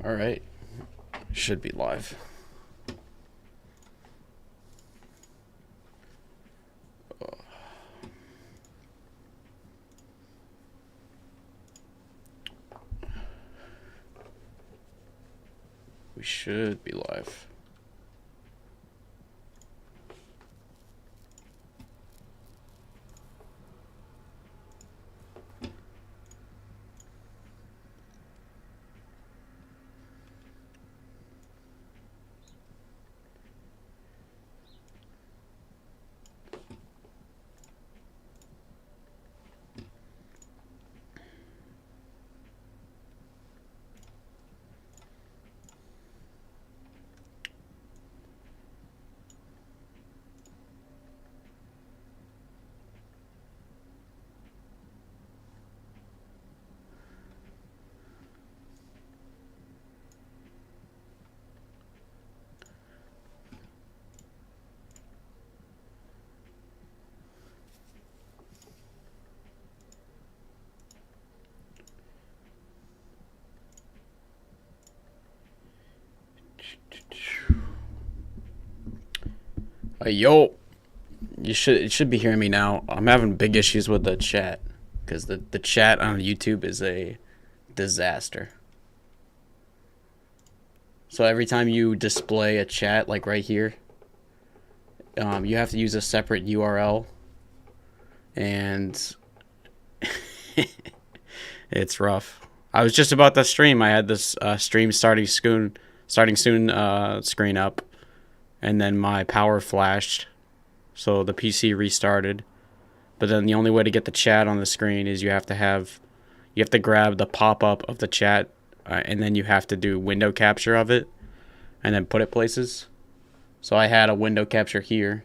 All right. Should be live. We should be live. Yo, it should be hearing me now. I'm having big issues with the chat because the chat on YouTube is a disaster. So every time you display a chat, like right here, you have to use a separate URL, and it's rough. I was just about to stream. I had this stream starting soon screen up, and then my power flashed, so the PC restarted. But then the only way to get the chat on the screen is you have to grab the pop-up of the chat, and then you have to do window capture of it, and then put it places. So I had a window capture here,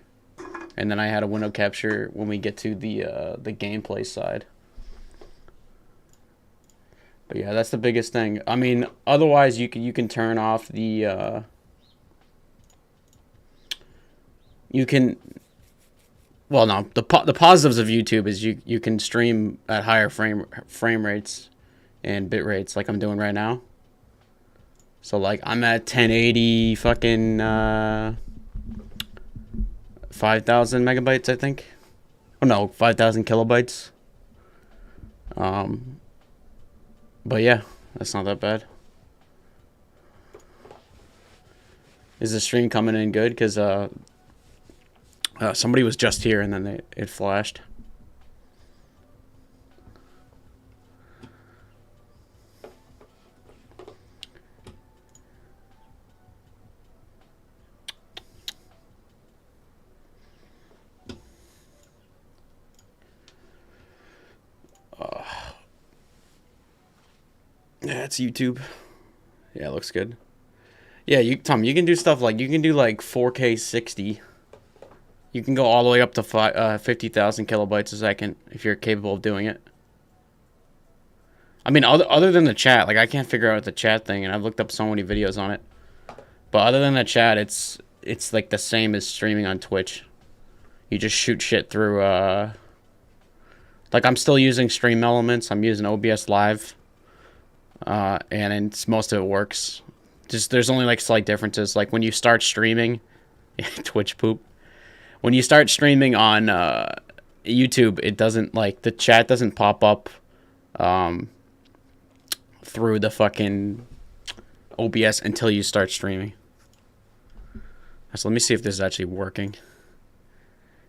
and then I had a window capture when we get to the gameplay side. But yeah, that's the biggest thing. I mean, otherwise you can turn off the you can. Well, no, the positives of YouTube is you can stream at higher frame rates and bit rates like I'm doing right now. So like I'm at 1080 fucking 5,000 megabytes, I think. Oh no, 5,000 kilobytes. But yeah, that's not that bad. Is the stream coming in good? Because somebody was just here and then it flashed. Yeah, it's YouTube. Yeah, it looks good. Yeah, Tom, you can do stuff like you can do like 4K 60. You can go all the way up to 50,000 kilobytes a second if you're capable of doing it. I mean, other than the chat, like I can't figure out the chat thing, and I've looked up so many videos on it. But other than the chat, it's like the same as streaming on Twitch. You just shoot shit through. Like I'm still using Stream Elements. I'm using OBS Live, and most of it works. Just there's only like slight differences. Like when you start streaming, Twitch poop. When you start streaming on YouTube, it doesn't like the chat doesn't pop up through the fucking OBS until you start streaming. So let me see if this is actually working.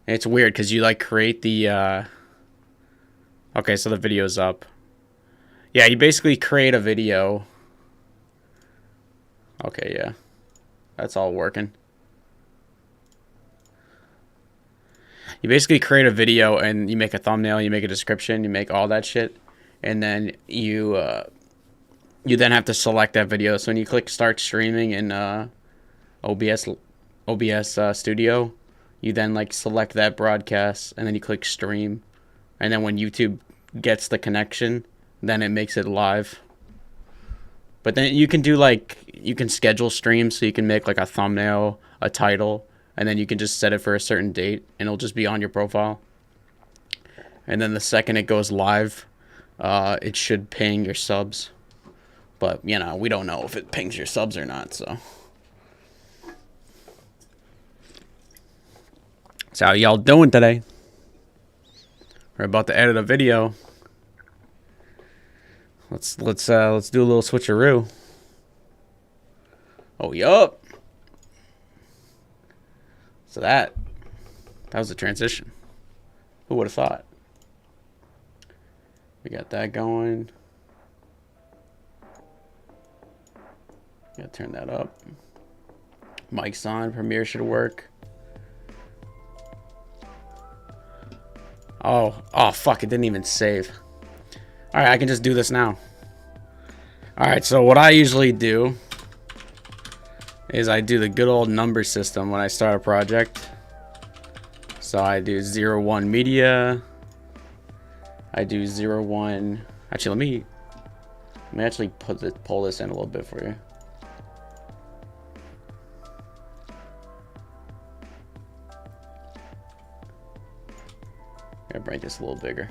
And it's weird because you like create the okay, so the video's up. Yeah, you basically create a video. Okay, yeah. That's all working. You basically create a video and you make a thumbnail, you make a description, you make all that shit, and then you then have to select that video. So when you click start streaming in OBS Studio, you then like select that broadcast and then you click stream, and then when YouTube gets the connection, then it makes it live. But then you can do like you can schedule streams, so you can make like a thumbnail, a title, and then you can just set it for a certain date and it'll just be on your profile. And then the second it goes live, it should ping your subs. But, you know, we don't know if it pings your subs or not, so. So how y'all doing today? We're about to edit a video. Let's do a little switcheroo. Oh, yup. So that was the transition. Who would have thought? We got that going. Gotta turn that up. Mic's on. Premiere should work. Oh, fuck, it didn't even save. Alright, I can just do this now. Alright, so what I usually do is I do the good old number system when I start a project. So I do 01 media. I do 01. Actually, let me actually pull this in a little bit for you. I'm gonna break this a little bigger.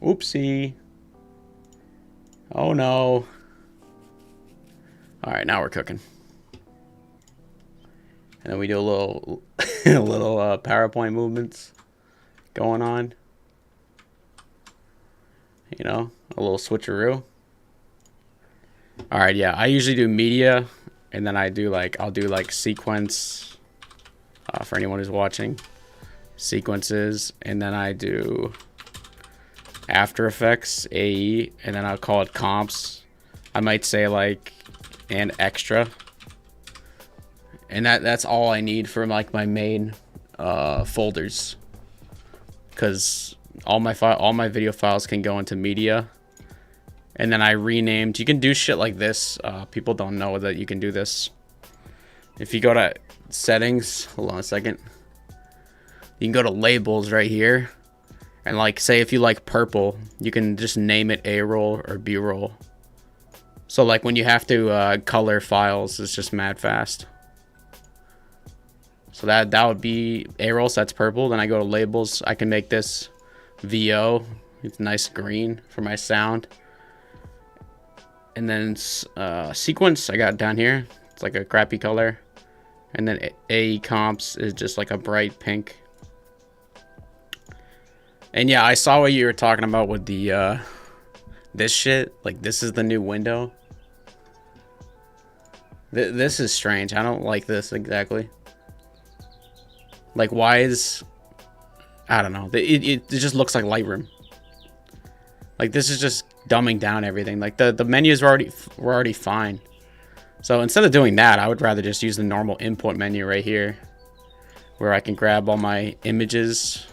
Oopsie. Oh no. Alright, now we're cooking. And then we do a little PowerPoint movements going on. You know, a little switcheroo. Alright, yeah, I usually do media, and then I'll do like sequence, for anyone who's watching, sequences, and then I do After Effects, AE, and then I'll call it comps. I might say like, and extra. And that's all I need for like my main folders. Because all my video files can go into media. And then I renamed. You can do shit like this. People don't know that you can do this. If you go to settings, hold on a second. You can go to labels right here. And like, say if you like purple, you can just name it A-roll or B-roll. So like when you have to color files, it's just mad fast. So that would be A-roll, so that's purple. Then I go to labels. I can make this VO. It's nice green for my sound. And then sequence I got down here. It's like a crappy color. And then AE comps is just like a bright pink. And yeah, I saw what you were talking about with the this shit. Like, this is the new window. This is strange. I don't like this exactly. Like, why is... I don't know. It just looks like Lightroom. Like, this is just dumbing down everything. Like, the menus were already fine. So instead of doing that, I would rather just use the normal import menu right here, where I can grab all my images.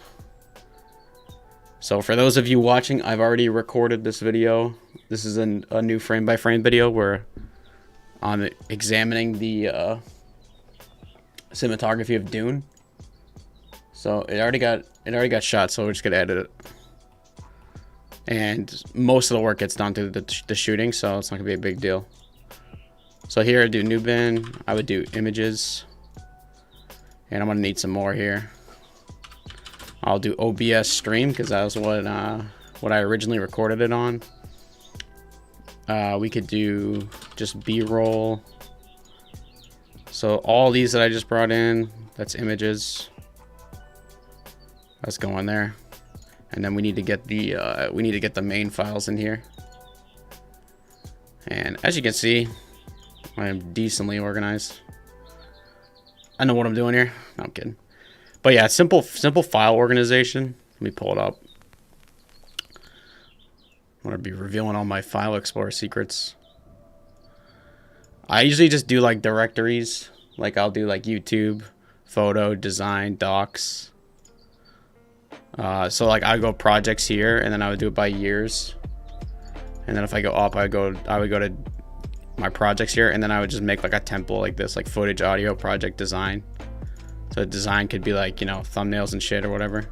So for those of you watching, I've already recorded this video. This is a new frame-by-frame video where I'm examining the cinematography of Dune. So it already got shot, so we're just gonna edit it. And most of the work gets done through the shooting, so it's not gonna be a big deal. So here I do new bin, I would do images, and I'm gonna need some more here. I'll do OBS stream because that was what I originally recorded it on. We could do just B-roll. So all these that I just brought in, that's images. Let's go in there, and then we need to get the main files in here. And as you can see, I am decently organized. I know what I'm doing here. No, I'm kidding. But yeah, simple file organization. Let me pull it up. I'm gonna be revealing all my File Explorer secrets. I usually just do like directories. Like I'll do like YouTube, photo, design, docs. So like I go projects here, and then I would do it by years. And then if I go up, I would go to my projects here, and then I would just make like a template like this, like footage, audio, project, design. So design could be like, you know, thumbnails and shit or whatever.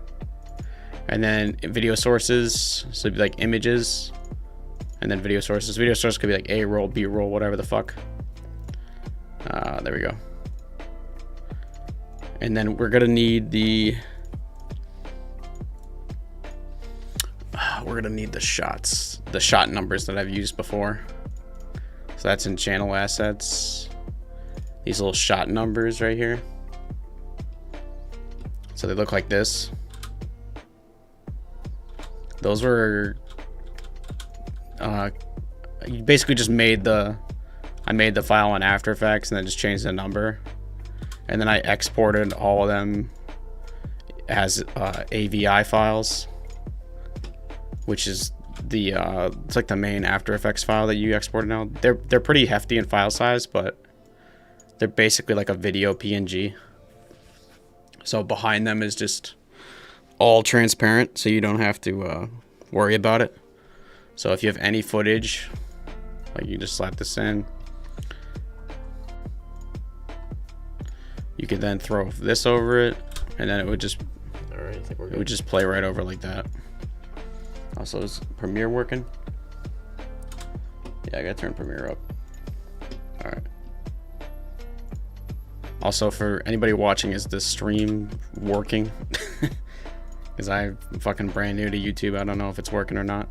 And then video sources, so it'd be like images, and then video sources. Video source could be like A-roll, B-roll, whatever the fuck. There we go. And then we're gonna need the shots, the shot numbers that I've used before. So that's in channel assets. These little shot numbers right here. So they look like this. Those were you basically just made I made the file on After Effects and then just changed the number, and then I exported all of them as AVI files, which is the it's like the main After Effects file that you export now. They're pretty hefty in file size, but they're basically like a video PNG. So behind them is just all transparent, so you don't have to worry about it. So if you have any footage, like, you just slap this in. You could then throw this over it, and then it would just play right over like that. Also, is Premiere working? Yeah, I gotta turn Premiere up. All right. Also, for anybody watching, is the stream working? Because I'm fucking brand new to YouTube. I don't know if it's working or not.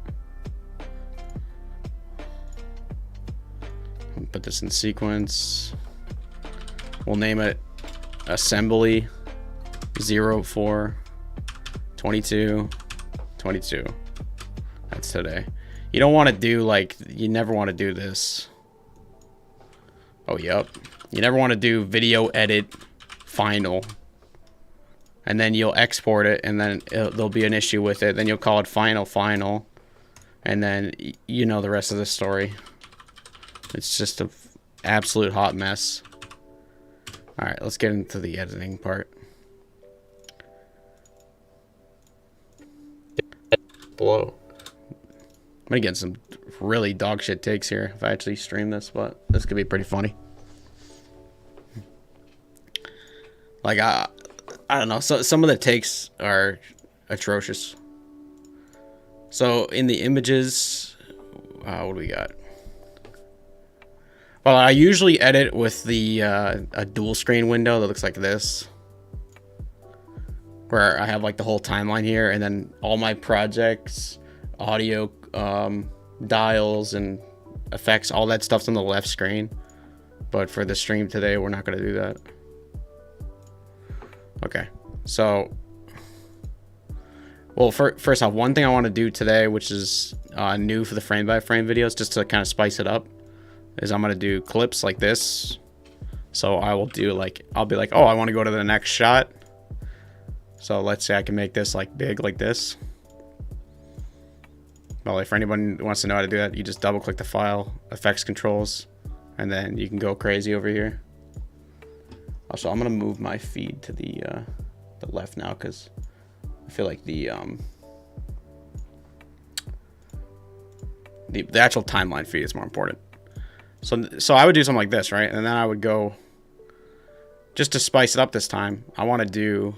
Put this in sequence. We'll name it assembly 04 22 22. That's today. You don't want to do like, you never want to do this. Oh, yep. You never want to do video edit final, and then you'll export it, and then there'll be an issue with it. Then you'll call it final, and then you know the rest of the story. It's just an absolute hot mess. All right, let's get into the editing part. Blow. I'm gonna get some really dog shit takes here if I actually stream this, but this could be pretty funny. Like, I don't know. So some of the takes are atrocious. So in the images, what do we got? Well, I usually edit with the a dual screen window that looks like this, where I have like the whole timeline here, and then all my projects, audio, dials, and effects, all that stuff's on the left screen. But for the stream today, we're not gonna do that. Okay, so, well, first off, one thing I want to do today, which is new for the frame by frame videos, just to kind of spice it up, is I'm gonna do clips like this. So I will do like, I'll be like, oh, I want to go to the next shot. So let's say I can make this like big like this. Well, if anyone wants to know how to do that, you just double click the file, effects controls, and then you can go crazy over here. Also, I'm gonna move my feed to the left now, because I feel like the actual timeline feed is more important. So I would do something like this, right? And then I would go, just to spice it up this time, I want to do,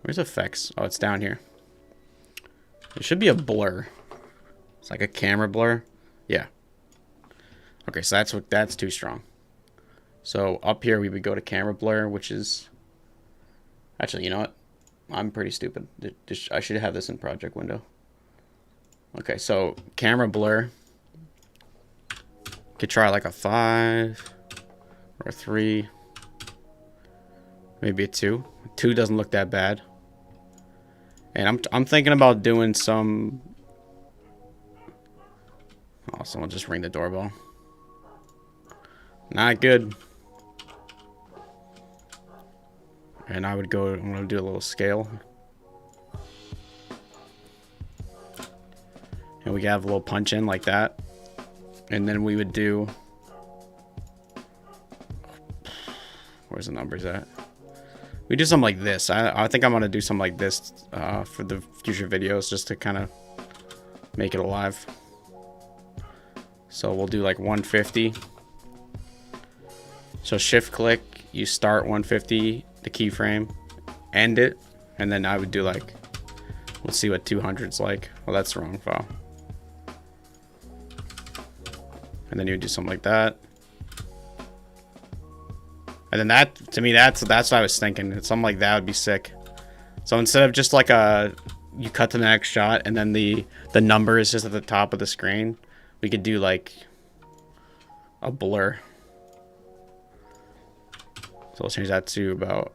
where's effects? Oh, it's down here. It should be a blur. It's like a camera blur. Yeah. Okay, so that's too strong. So up here we would go to camera blur, which is, actually, you know what? I'm pretty stupid. I should have this in project window. Okay, so camera blur. Could try like a 5 or a 3, maybe a 2. 2 doesn't look that bad. And I'm thinking about doing some. Oh, someone just ring the doorbell. Not good. And I'm gonna do a little scale. And we have a little punch in like that. And then we would do, where's the numbers at? We do something like this. I think I'm gonna do something like this for the future videos, just to kind of make it alive. So we'll do like 150. So shift click, you start 150, the keyframe, end it, and then I would do like, let's see what 200's like. Well, that's the wrong file. And then you would do something like that. And then that, to me, that's what I was thinking. Something like that would be sick. So instead of just like you cut to the next shot and then the number is just at the top of the screen, we could do like a blur. So let's change that to about...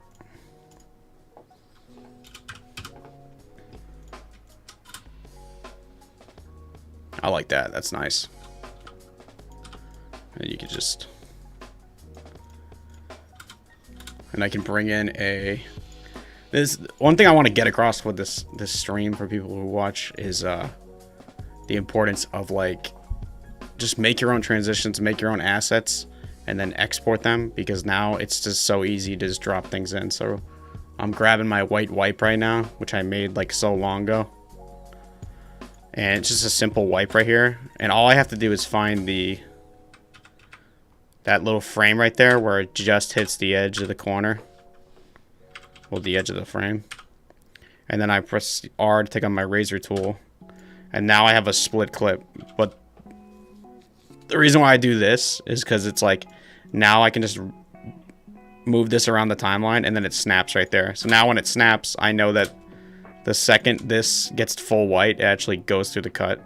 I like that. That's nice. And you could just... And I can bring in a... This one thing I want to get across with this stream for people who watch is the importance of like just make your own transitions, make your own assets, and then export them, because now it's just so easy to just drop things in. So I'm grabbing my white wipe right now, which I made like so long ago. And it's just a simple wipe right here. And all I have to do is find that little frame right there where it just hits the edge of the corner. Well, the edge of the frame. And then I press R to take on my razor tool. And now I have a split clip. But the reason why I do this is because it's like, now I can just move this around the timeline and then it snaps right there. So now when it snaps, I know that the second this gets full white, it actually goes through the cut.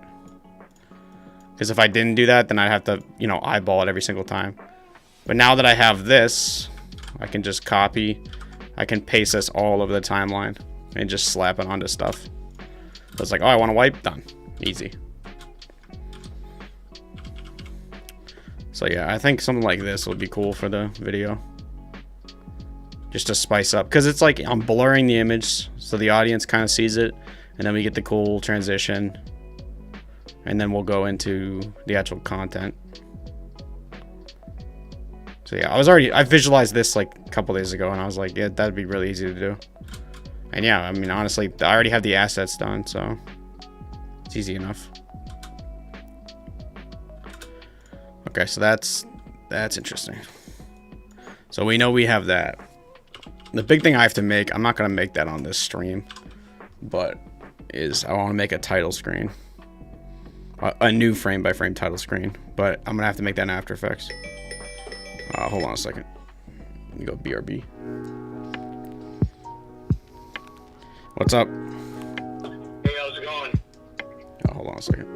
Because if I didn't do that, then I'd have to, you know, eyeball it every single time. But now that I have this, I can just copy. I can paste this all over the timeline and just slap it onto stuff. So it's like, oh, I want to wipe, done. Easy. So yeah, I think something like this would be cool for the video. Just to spice up. Because it's like I'm blurring the image so the audience kind of sees it. And then we get the cool transition. And then we'll go into the actual content. So yeah, I visualized this like a couple days ago and I was like, yeah, that'd be really easy to do. And yeah, I mean, honestly, I already have the assets done, so it's easy enough. Okay, so that's interesting. So we know we have that. The big thing I have to make, I'm not going to make that on this stream, but is I want to make a title screen. A new frame by frame title screen, but I'm going to have to make that in After Effects. Hold on a second. Let me go BRB. What's up? Hey, how's it going? Oh, hold on a second.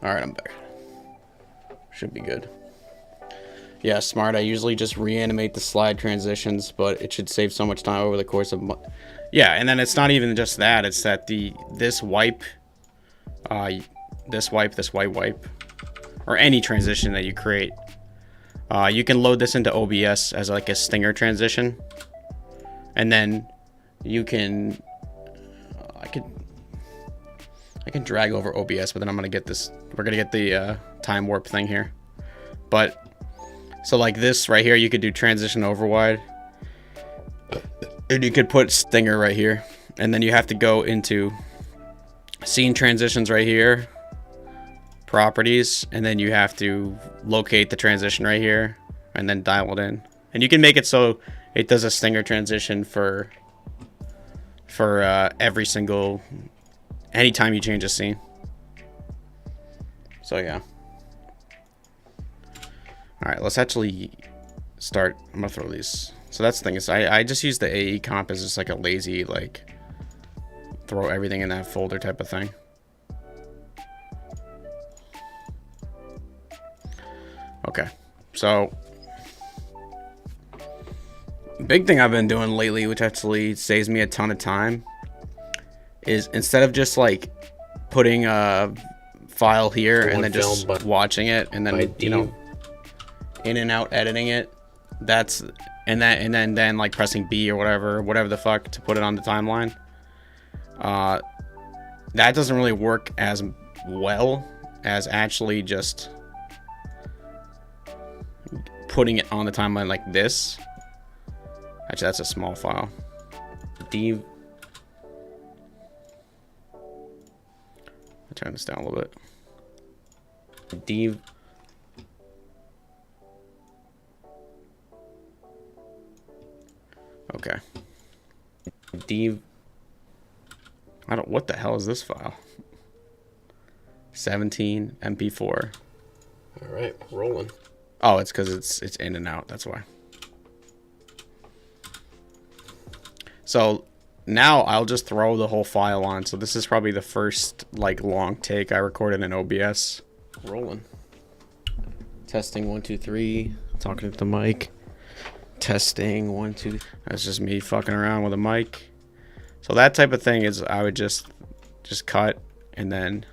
Alright, I'm back. Should be good. Yeah, smart. I usually just reanimate the slide transitions, but it should save so much time over the course of... Yeah, and then it's not even just that. It's that this wipe, this white wipe, or any transition that you create, you can load this into OBS as like a stinger transition. And then you can... I can drag over OBS, but then I'm going to get this... We're going to get the time warp thing here. But, so like this right here, you could do transition overwide. And you could put stinger right here. And then you have to go into scene transitions right here. Properties. And then you have to locate the transition right here. And then dial it in. And you can make it so it does a stinger transition for every single... Anytime you change a scene. So yeah. Alright, let's actually start. I'm gonna throw these. So that's the thing, is I just use the AE comp as just like a lazy like throw everything in that folder type of thing. Okay, so big thing I've been doing lately, which actually saves me a ton of time, is instead of just like putting a file here and then just watching it and then, you know, in and out editing it, and then like pressing B or whatever the fuck to put it on the timeline. That doesn't really work as well as actually just putting it on the timeline like this. Actually, that's a small file. I'll turn this down a little bit. Okay. What the hell is this file? 17 MP4. All right, rolling. Oh, it's because it's in and out. That's why. So now I'll just throw the whole file on. So this is probably the first like long take I recorded in OBS. Rolling. Testing 1 2 3. Talking to the mic. Testing 1 2. That's just me fucking around with a mic. So that type of thing is I would just cut and then.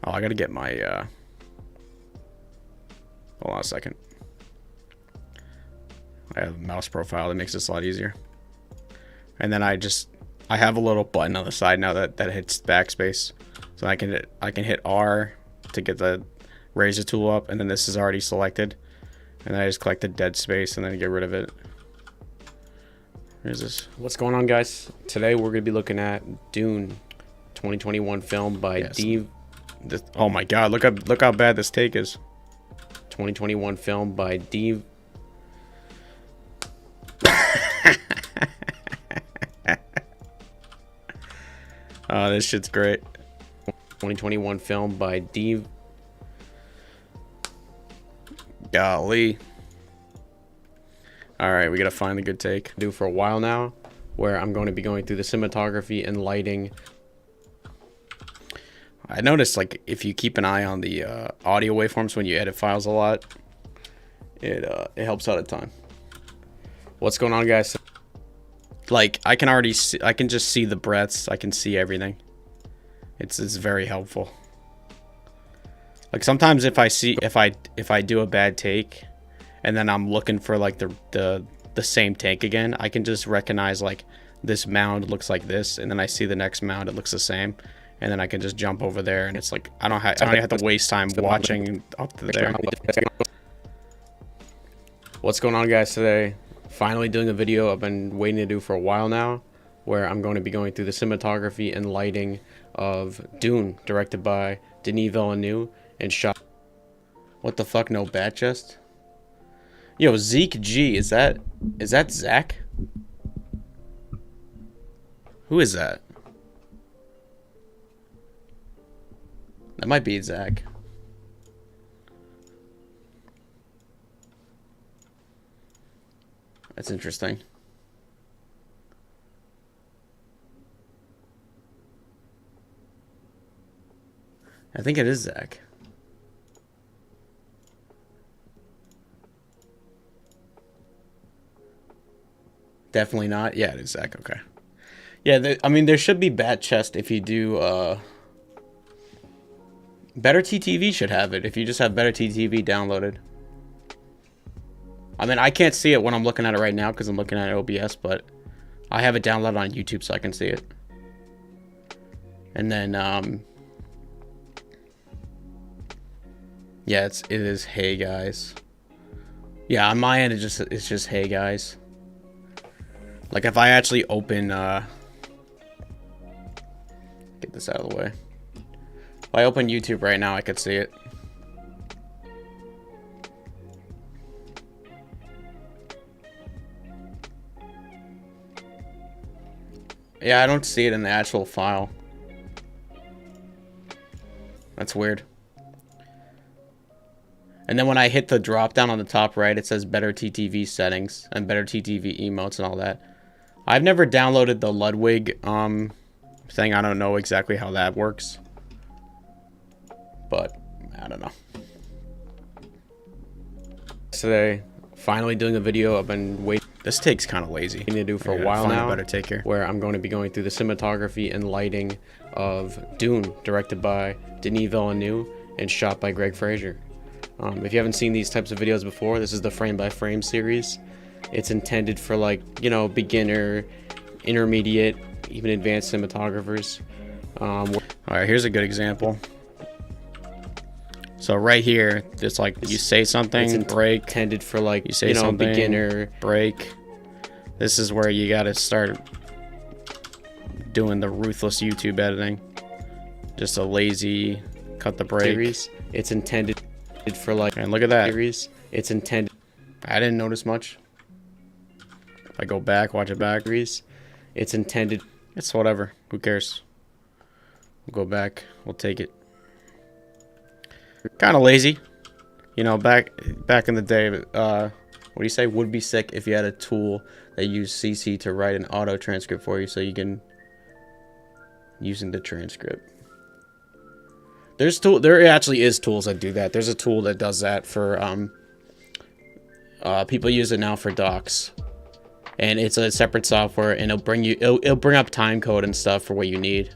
Oh, I gotta get my. Hold on a second. I have a mouse profile that makes this a lot easier. And then I have a little button on the side now that hits backspace, so I can hit R to get the razor tool up, and then this is already selected, and then I just collect the dead space and then get rid of it. Where's this? What's going on, guys? Today we're gonna be looking at Dune, 2021 film by Dev. Oh my God! Look how bad this take is. 2021 film by Dev. This shit's great. 2021 film by Dev. Golly. Alright, we gotta find a good take. Do for a while now, where I'm going to be going through the cinematography and lighting. I noticed, like, if you keep an eye on the audio waveforms when you edit files a lot, it helps out a ton. What's going on, guys? Like, I can already see, I can just see the breaths. I can see everything. It's very helpful. Like, sometimes if I do a bad take and then I'm looking for like the same take again, I can just recognize like this mound looks like this, and then I see the next mound, it looks the same, and then I can just jump over there, and it's like I don't have to waste time watching up to there. What's going on, guys? Today, finally doing a video I've been waiting to do for a while now, where I'm going to be going through the cinematography and lighting of Dune, directed by Denis Villeneuve and shot. What the fuck? No bat chest? Yo, Zeke G, is that Zach? Who is that? That might be Zach. That's interesting. I think it is Zach. Definitely not. Yeah, it is Zach. Okay. Yeah, I mean, there should be bat chest if you do. Better TTV should have it if you just have Better TTV downloaded. I mean, I can't see it when I'm looking at it right now because I'm looking at OBS, but I have it downloaded on YouTube so I can see it. And then, yeah, it is hey guys. Yeah, on my end it's just hey guys. Like if I actually open get this out of the way. If I open YouTube right now, I could see it. Yeah, I don't see it in the actual file. That's weird. And then when I hit the drop down on the top right, it says Better TTV settings and Better TTV emotes and all that. I've never downloaded the Ludwig thing. I don't know exactly how that works, but I don't know. Today, finally doing a video. I've been waiting. This take's kind of lazy. To do for a while now. Better take here. Where I'm going to be going through the cinematography and lighting of Dune, directed by Denis Villeneuve and shot by Greg Fraser. If you haven't seen these types of videos before, this is the frame by frame series. It's intended for, like, you know, beginner, intermediate, even advanced cinematographers. All right, here's a good example. So right here, it's like you say something, it's break. Intended for, like, you say, you know, something, beginner, break. This is where you gotta start doing the ruthless YouTube editing. Just a lazy cut the break. Series. It's intended for, like, and look at that. Series. It's intended. I didn't notice much. If I go back, watch it back. It's intended. It's whatever. Who cares? We'll go back. We'll take it. Kind of lazy, you know. Back in the day, what do you say? Would be sick if you had a tool that used CC to write an auto transcript for you, so you can using the transcript. There actually is tools that do that. There's a tool that does that for people use it now for docs, and it's a separate software, and it'll bring up time code and stuff for what you need.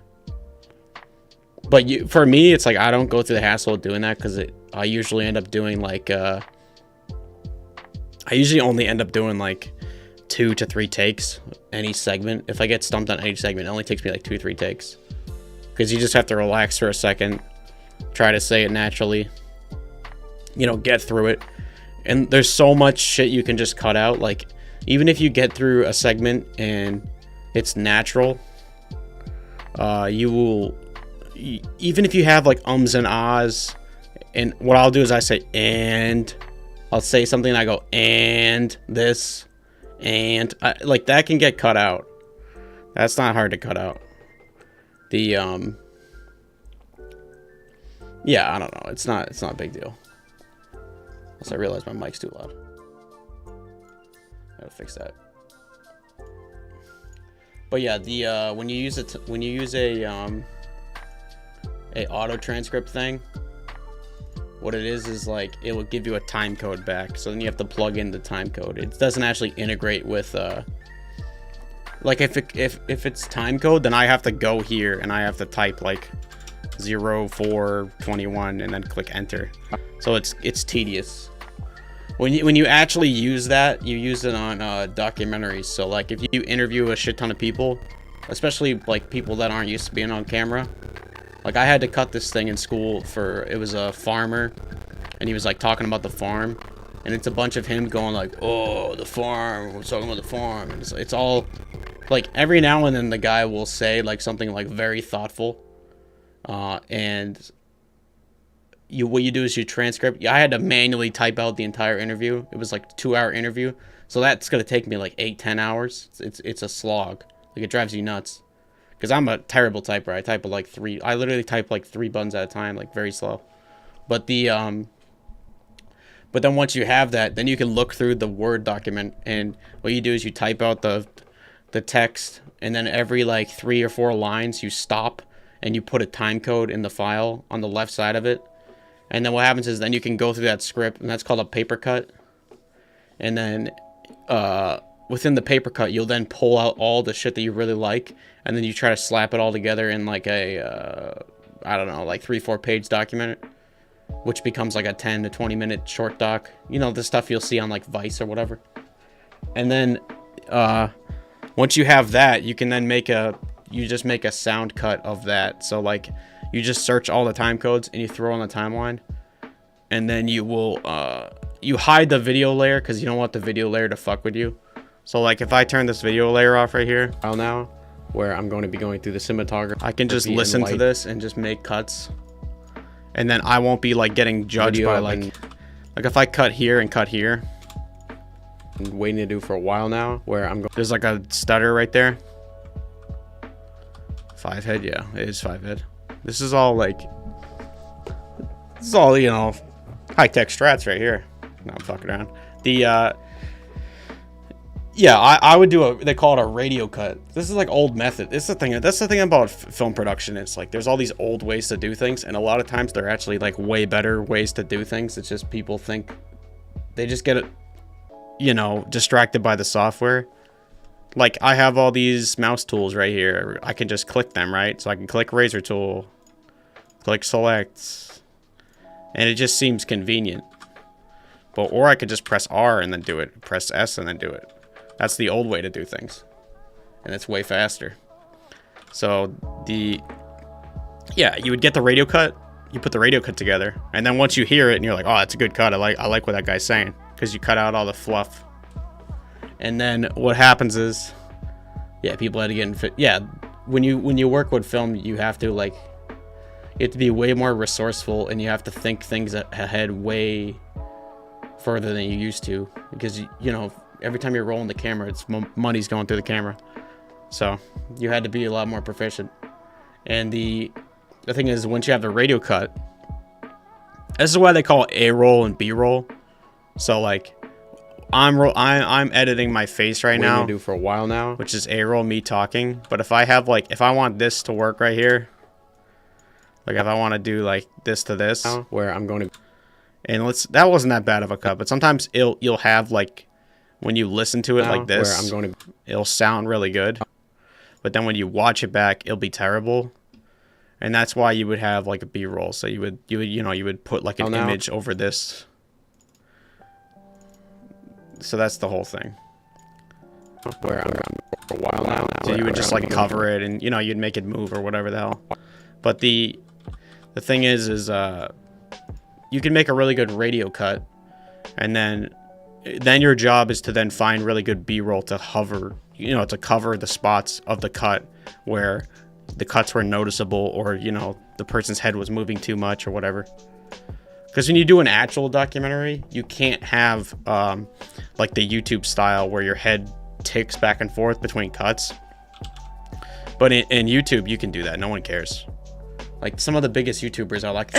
But for me, it's like I don't go through the hassle of doing that because I usually end up doing like I usually only end up doing like 2 to 3 takes any segment. If I get stumped on any segment, it only takes me like 2 or 3 takes, because you just have to relax for a second, try to say it naturally, you know, get through it. And there's so much shit you can just cut out. Like, even if you get through a segment and it's natural, you will, even if you have like ums and ahs, and what I'll do is I say, and I'll say something and I go, and this, and like that can get cut out. That's not hard to cut out. The yeah, I don't know. It's not a big deal. Unless I realize my mic's too loud. Gotta fix that. But yeah, the when you use a auto transcript thing, what it is like it will give you a time code back. So then you have to plug in the time code. It doesn't actually integrate with like if it's time code, then I have to go here and I have to type like 0421 and then click enter. So it's tedious. When you actually use that, you use it on documentaries. So like if you interview a shit ton of people, especially like people that aren't used to being on camera. Like I had to cut this thing in school for, it was a farmer and he was like talking about the farm, and it's a bunch of him going like, oh, the farm, we're talking about the farm. And it's all like every now and then the guy will say like something like very thoughtful, and what you do is you transcript. I had to manually type out the entire interview. It was like a 2-hour interview, so that's gonna take me like 8-10 hours. It's a slog. Like it drives you nuts. Because I'm a terrible typer. I type like 3. I literally type like 3 buttons at a time, like very slow. But but then once you have that, then you can look through the Word document, and what you do is you type out the text, and then every like 3 or 4 lines you stop and you put a time code in the file on the left side of it. And then what happens is then you can go through that script, and that's called a paper cut. And then within the paper cut, you'll then pull out all the shit that you really like, and then you try to slap it all together in like a I don't know, like 3-4 page document, which becomes like a 10 to 20 minute short doc. You know, the stuff you'll see on like Vice or whatever. And then once you have that, you can then you just make a sound cut of that. So like you just search all the time codes and you throw on the timeline, and then you will you hide the video layer because you don't want the video layer to fuck with you. So like if I turn this video layer off right here now, where I'm going to be going through the cinematography, I can just listen to this and just make cuts, and then I won't be like getting judged by like if I cut here and cut here. I'm waiting to do for a while now, where there's like a stutter right there. 5 head, yeah, it is 5 head. This is all you know, high tech strats right here. No, I'm fucking around. Yeah, I would do they call it a radio cut. This is like old method. This is the thing. That's the thing about film production. It's like there's all these old ways to do things, and a lot of times they're actually like way better ways to do things. It's just people think they just get it, you know, distracted by the software. Like I have all these mouse tools right here. I can just click them, right? So I can click razor tool, click select, and it just seems convenient. But or I could just press R and then do it, press S and then do it. That's the old way to do things. And it's way faster. So yeah, you would get the radio cut, you put the radio cut together, and then once you hear it and you're like, oh, that's a good cut. I like what that guy's saying. Because you cut out all the fluff. And then what happens is, yeah, people had to get in fit. Yeah, when you work with film, you have to be way more resourceful, and you have to think things ahead way further than you used to, because you know, every time you're rolling the camera, it's money's going through the camera. So you had to be a lot more proficient. And the thing is, once you have the radio cut, this is why they call it A-roll and B-roll. So like I'm editing my face right now, do for a while now, which is A-roll, me talking. But if I have if I want this to work right here, like if I want to do like this to this, where I'm going to, and that wasn't that bad of a cut, but sometimes you'll have like, when you listen to it like this, where I'm going to, it'll sound really good, but then when you watch it back, it'll be terrible. And that's why you would have like a B-roll. So you would put like an image over this. So that's the whole thing. Where I'm for a while now. So you would just like cover it, and you'd make it move or whatever the hell. But the thing is you can make a really good radio cut, and then your job is to then find really good B-roll to to cover the spots of the cut where the cuts were noticeable, or the person's head was moving too much or whatever. Because when you do an actual documentary, you can't have like the YouTube style where your head ticks back and forth between cuts. But in YouTube, you can do that. No one cares. Like some of the biggest YouTubers are like,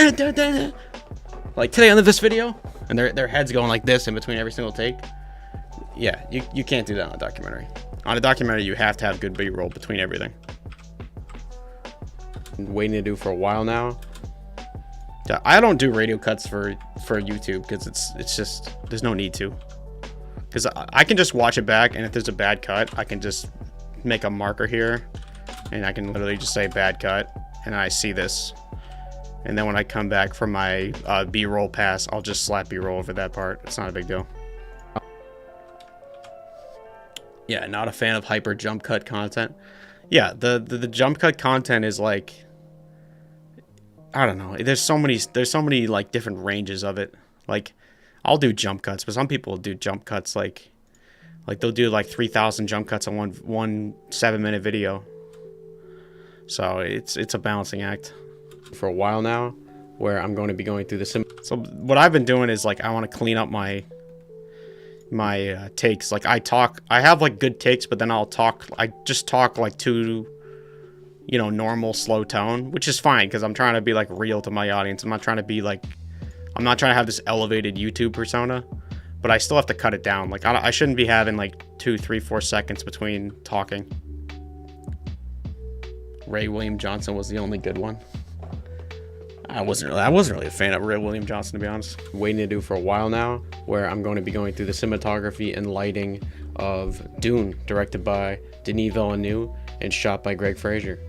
like today on this video, and their head's going like this in between every single take. Yeah, you can't do that on a documentary. On a documentary, you have to have good B-roll between everything. Waiting to do for a while now. I don't do radio cuts for YouTube because it's just, there's no need to. Because I can just watch it back, and if there's a bad cut, I can just make a marker here, and I can literally just say bad cut, and I see this. And then when I come back from my B-roll pass, I'll just slap B-roll over that part. It's not a big deal. Yeah, not a fan of hyper jump cut content. Yeah, the jump cut content is like, I don't know. There's so many like different ranges of it. Like, I'll do jump cuts, but some people do jump cuts like they'll do like 3,000 jump cuts on one 7-minute video. So it's a balancing act. For a while now, where I'm going to be going through the So what I've been doing is like, I want to clean up my takes. Like I have like good takes, but then I just talk like to normal slow tone, which is fine because I'm trying to be like real to my audience. I'm not trying to have this elevated YouTube persona, but I still have to cut it down. Like I shouldn't be having like 2, 3, 4 seconds between talking. Ray William Johnson was the only good one. I wasn't really a fan of Ray William Johnson, to be honest. Waiting to do for a while now, where I'm going to be going through the cinematography and lighting of Dune, directed by Denis Villeneuve and shot by Greg Fraser.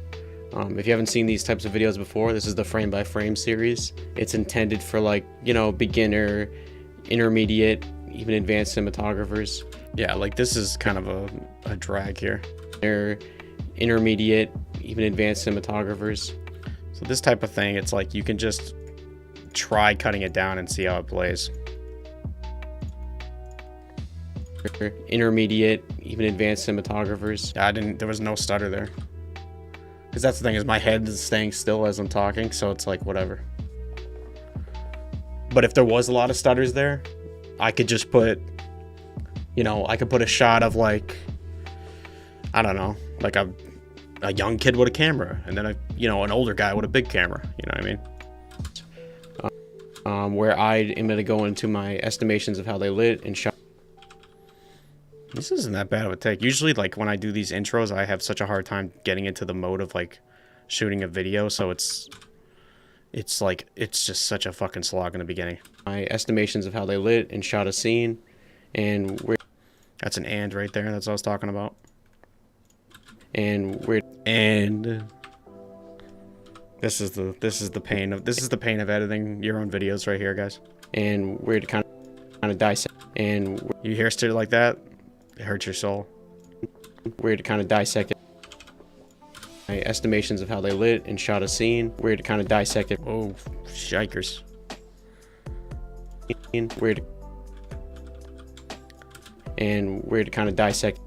If you haven't seen these types of videos before, this is the frame by frame series. It's intended for like, beginner, intermediate, even advanced cinematographers. Yeah, like this is kind of a drag here. Intermediate, even advanced cinematographers. So this type of thing, it's like you can just try cutting it down and see how it plays. Intermediate, even advanced cinematographers. There was no stutter there. Because that's the thing, is my head is staying still as I'm talking, so it's like whatever. But if there was a lot of stutters there, I could just put, I could put a shot of like, I don't know, like a young kid with a camera, and then an older guy with a big camera. You know what I mean? Where I am going to go into my estimations of how they lit and shot. This isn't that bad of a take. Usually, like, when I do these intros, I have such a hard time getting into the mode of, like, shooting a video, so it's just such a fucking slog in the beginning. My estimations of how they lit and shot a scene, and that's an and right there. That's what I was talking about. And this is the pain of editing your own videos right here, guys. And we're to kind of dissect. And you hear shit like that, it hurts your soul. We're to kind of dissect it. My estimations of how they lit and shot a scene. We're to kind of dissect it. Oh, shikers. We're to kind of dissect.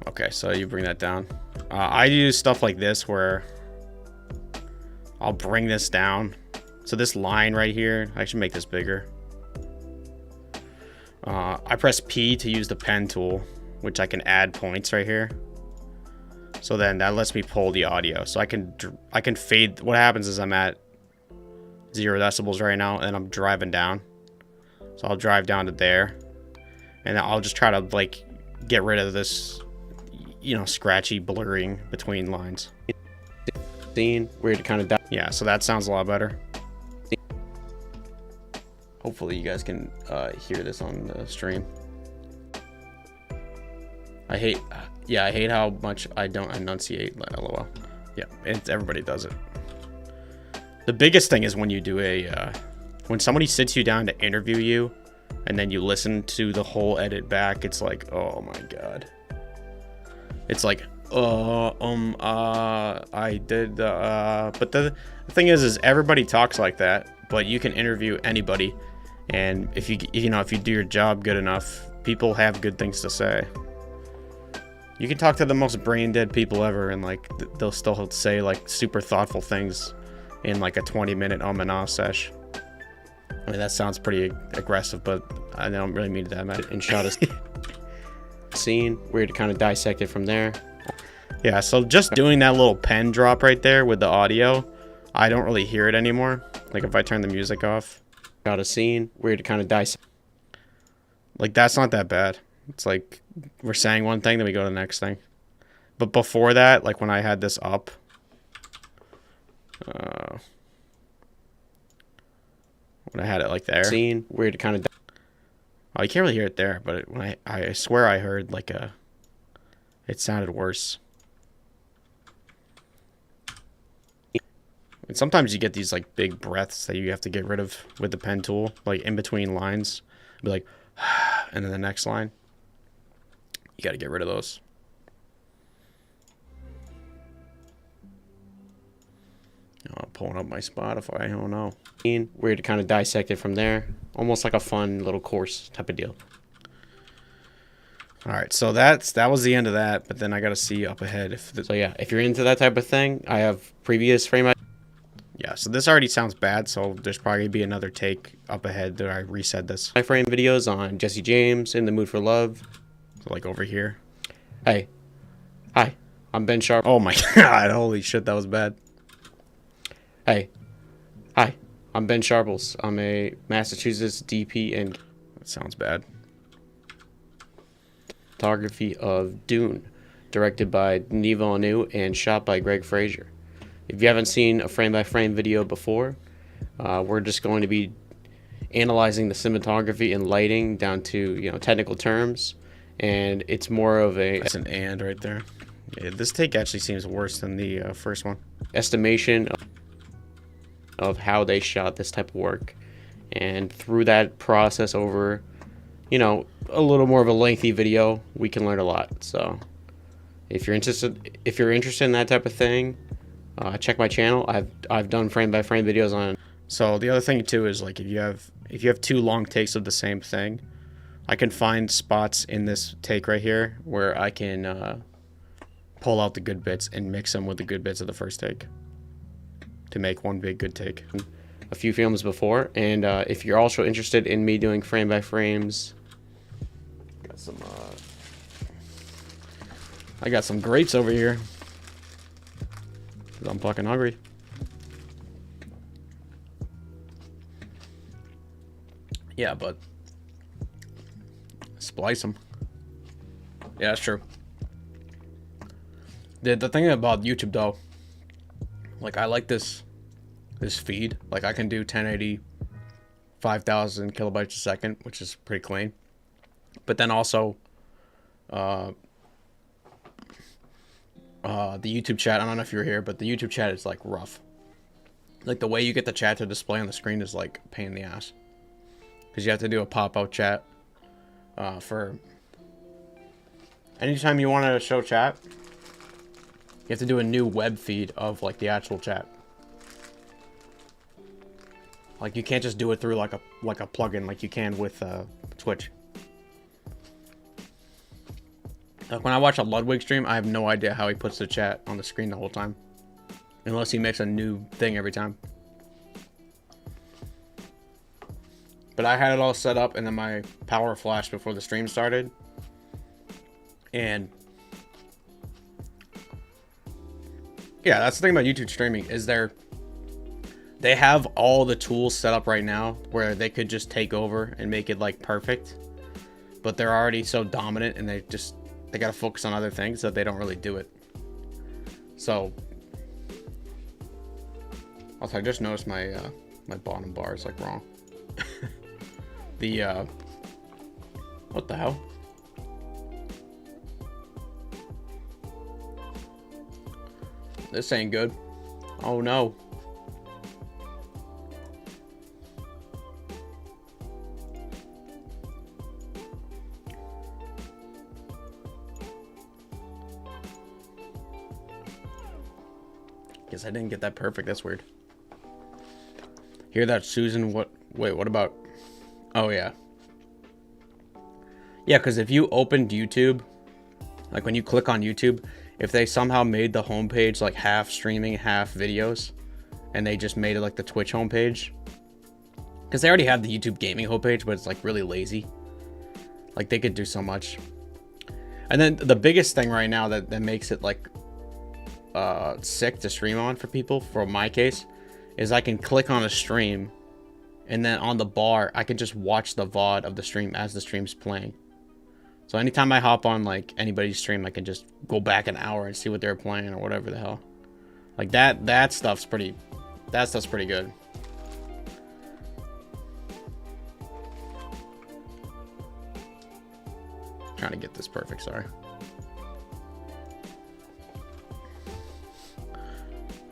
Okay, so you bring that down. I use stuff like this where I'll bring this down. So this line right here, I should make this bigger. I press P to use the pen tool, which I can add points right here. So then that lets me pull the audio. So I can fade. What happens is I'm at 0 decibels right now, and I'm driving down. So I'll drive down to there, and I'll just try to like get rid of this, you know, scratchy blurring between lines. Scene where to kind of yeah. So that sounds a lot better. Hopefully you guys can hear this on the stream. I hate how much I don't enunciate. LOL. Yeah, everybody does it. The biggest thing is when you do when somebody sits you down to interview you, and then you listen to the whole edit back. It's like, oh my god. It's like, I did. But the thing is everybody talks like that. But you can interview anybody, and if you do your job good enough, people have good things to say. You can talk to the most brain dead people ever, and like they'll still say like super thoughtful things in like a 20-minute sesh. I mean, that sounds pretty aggressive, but I don't really mean that much. And shot a scene, we're to kind of dissect it from there. Yeah, so just doing that little pen drop right there with the audio, I don't really hear it anymore. Like if I turn the music off, shot a scene, we're to kind of dissect. Like that's not that bad. It's like we're saying one thing, then we go to the next thing. But before that, like when I had this up, when I had it like there, scene, weird to kind of. Oh, you can't really hear it there, but when I swear I heard like it sounded worse. And sometimes you get these like big breaths that you have to get rid of with the pen tool, like in between lines. Be like, and then the next line. You got to get rid of those. Oh, pulling up my Spotify. I don't know. We're to kind of dissect it from there. Almost like a fun little course type of deal. All right, so that was the end of that. But then I got to see up ahead. So yeah, if you're into that type of thing, I have previous frame. Yeah, so this already sounds bad. So there's probably be another take up ahead that I reset this. My frame videos on Jesse James, In the Mood for Love. So like over here. Hey, hi, I'm Ben Sharp. Oh my god, holy shit, that was bad. Hey, hi, I'm Ben Sharples. I'm a Massachusetts DP and that sounds bad. Photography of Dune, directed by Denis Villeneuve and shot by Greg Fraser. If you haven't seen a frame-by-frame video before, we're just going to be analyzing the cinematography and lighting down to technical terms, and it's more of a. That's an and right there. Yeah, this take actually seems worse than the first one. Estimation of how they shot this type of work, and through that process over a little more of a lengthy video, we can learn a lot. So if you're interested in that type of thing, check my channel. I've done frame by frame videos on. So the other thing too is like if you have 2 long takes of the same thing, I can find spots in this take right here where I can pull out the good bits and mix them with the good bits of the first take to make one big good take. A few films before, and if you're also interested in me doing frame by frames, I got some grapes over here. I'm fucking hungry. Yeah, but splice them. Yeah, that's true. The thing about YouTube though, like I like this feed. Like I can do 1080, 5,000 kilobytes a second, which is pretty clean. But then also, the YouTube chat. I don't know if you're here, but the YouTube chat is like rough. Like the way you get the chat to display on the screen is like a pain in the ass. Because you have to do a pop-out chat for anytime you want to show chat. You have to do a new web feed of like the actual chat. Like you can't just do it through like a plugin like you can with Twitch. Like when I watch a Ludwig stream, I have no idea how he puts the chat on the screen the whole time. Unless he makes a new thing every time. But I had it all set up and then my power flashed before the stream started. And yeah, that's the thing about YouTube streaming is they have all the tools set up right now where they could just take over and make it like perfect. But they're already so dominant and they gotta focus on other things that they don't really do it. So also I just noticed my my bottom bar is like wrong. What the hell? This ain't good. Oh no. Guess I didn't get that perfect. That's weird. Hear that, Susan? Wait, what about... Oh, yeah. Yeah, because if you opened YouTube, like when you click on YouTube, if they somehow made the homepage like half streaming, half videos, and they just made it like the Twitch homepage, because they already have the YouTube gaming homepage, but it's like really lazy. Like they could do so much. And then the biggest thing right now that makes it like sick to stream on for people, for my case, is I can click on a stream, and then on the bar, I can just watch the VOD of the stream as the stream's playing. So anytime I hop on like anybody's stream, I can just go back an hour and see what they're playing or whatever the hell. Like that stuff's pretty good. Trying to get this perfect, sorry.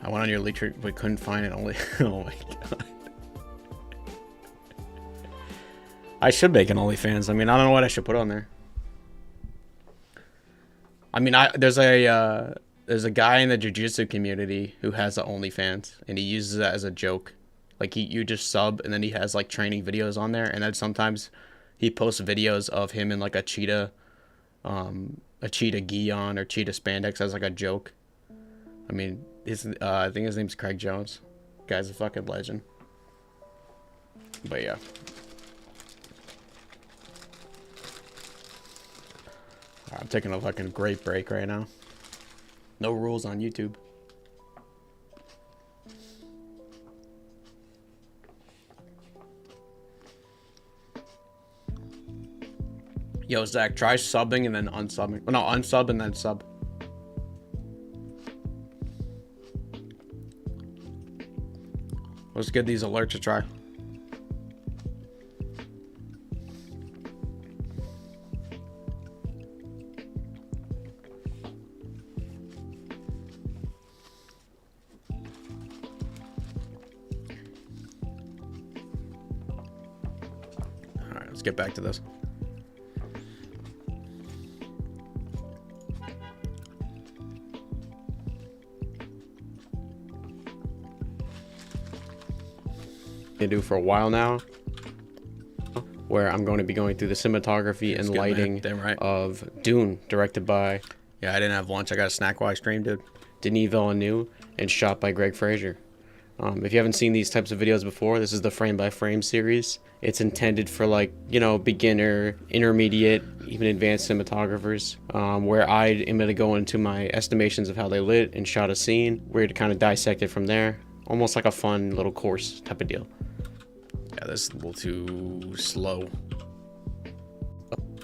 I went on your leak tree, but couldn't find it. Only, oh my god. I should make an OnlyFans. I mean, I don't know what I should put on there. I mean, there's a guy in the jiu-jitsu community who has an OnlyFans, and he uses that as a joke. Like you just sub, and then he has like training videos on there, and then sometimes he posts videos of him in like a cheetah gi on or cheetah spandex as like a joke. I mean, I think his name's Craig Jones. Guy's a fucking legend. But yeah. I'm taking a fucking great break right now. No rules on YouTube. Yo, Zach, try subbing and then unsubbing. Oh, no, unsub and then sub. Let's get these alerts a try. Alright, let's get back to this. Do for a while now, where I'm going to be going through the cinematography and lighting of Dune, directed by... Yeah, I didn't have lunch. I got a snack while I streamed, dude. Denis Villeneuve, and shot by Greg Fraser. If you haven't seen these types of videos before, this is the frame by frame series. It's intended for like, you know, beginner, intermediate, even advanced cinematographers, where I am going to go into my estimations of how they lit and shot a scene. We're going to kind of dissect it from there. Almost like a fun little course type of deal. Yeah, this is a little too slow.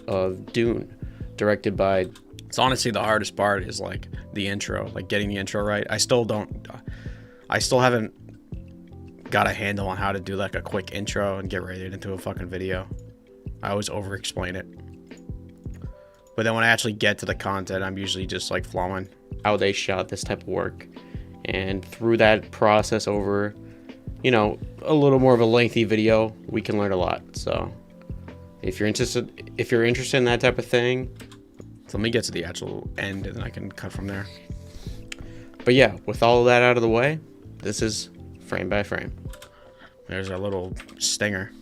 of Dune, directed by. It's honestly the hardest part is like the intro, like getting the intro right. I still haven't got a handle on how to do like a quick intro and get right into a fucking video. I always over explain it. But then when I actually get to the content, I'm usually just like flowing. How they shot this type of work. And through that process over, you know, a little more of a lengthy video, we can learn a lot. So if you're interested in that type of thing, so let me get to the actual end and then I can cut from there. But yeah, with all of that out of the way, this is frame by frame. There's a little stinger.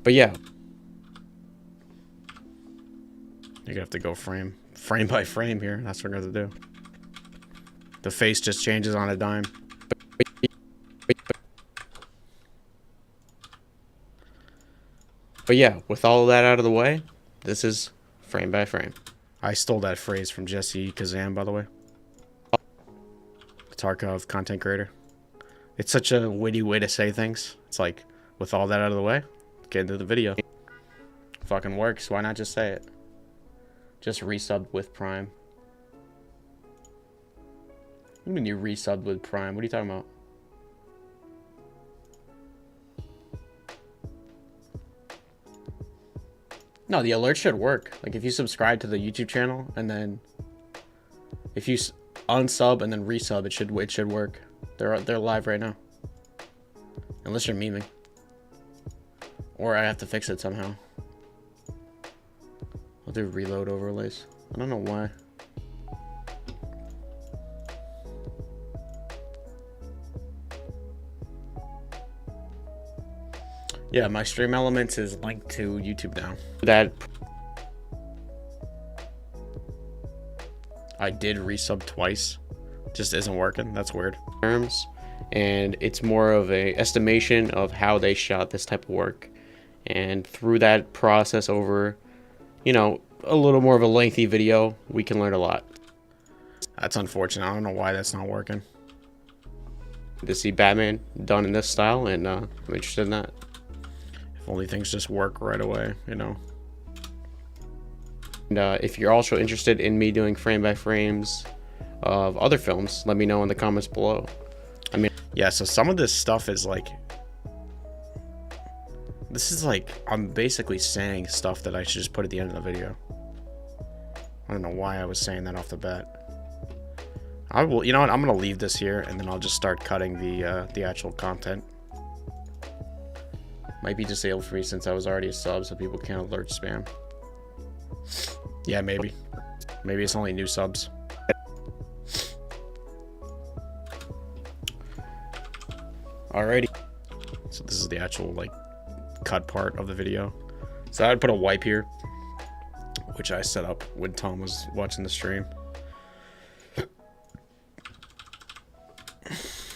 But yeah, you're gonna have to go frame by frame here. That's what we're gonna do. The face just changes on a dime. But yeah, with all of that out of the way, this is frame by frame. I stole that phrase from Jesse Kazan, by the way. Tarkov content creator. It's such a witty way to say things. It's like, with all that out of the way, get into the video. Fucking works. Why not just say it? Just resubbed with Prime. What do you mean you resubbed with Prime? What are you talking about? No, the alert should work. Like if you subscribe to the YouTube channel and then if you unsub and then resub, it should work. They're live right now. Unless you're memeing. Or I have to fix it somehow. I'll do reload overlays. I don't know why. Yeah, my Stream Elements is linked to YouTube now. That I did resub twice. Just isn't working. That's weird. terms, and it's more of a estimation of how they shot this type of work. And through that process over, you know, a little more of a lengthy video, we can learn a lot. That's unfortunate. I don't know why that's not working. To see Batman done in this style, and I'm interested in that. If only things just work right away, you know. And if you're also interested in me doing frame by frames of other films, let me know in the comments below. I mean, yeah, so some of this stuff is like, this is like, I'm basically saying stuff that I should just put at the end of the video. I don't know why I was saying that off the bat. I will, you know what, I'm gonna leave this here and then I'll just start cutting the actual content. Might be disabled for me since I was already a sub, so people can't alert spam. Yeah, maybe it's only new subs. Alrighty, so this is the actual like cut part of the video. So I'd put a wipe here, which I set up when Tom was watching the stream.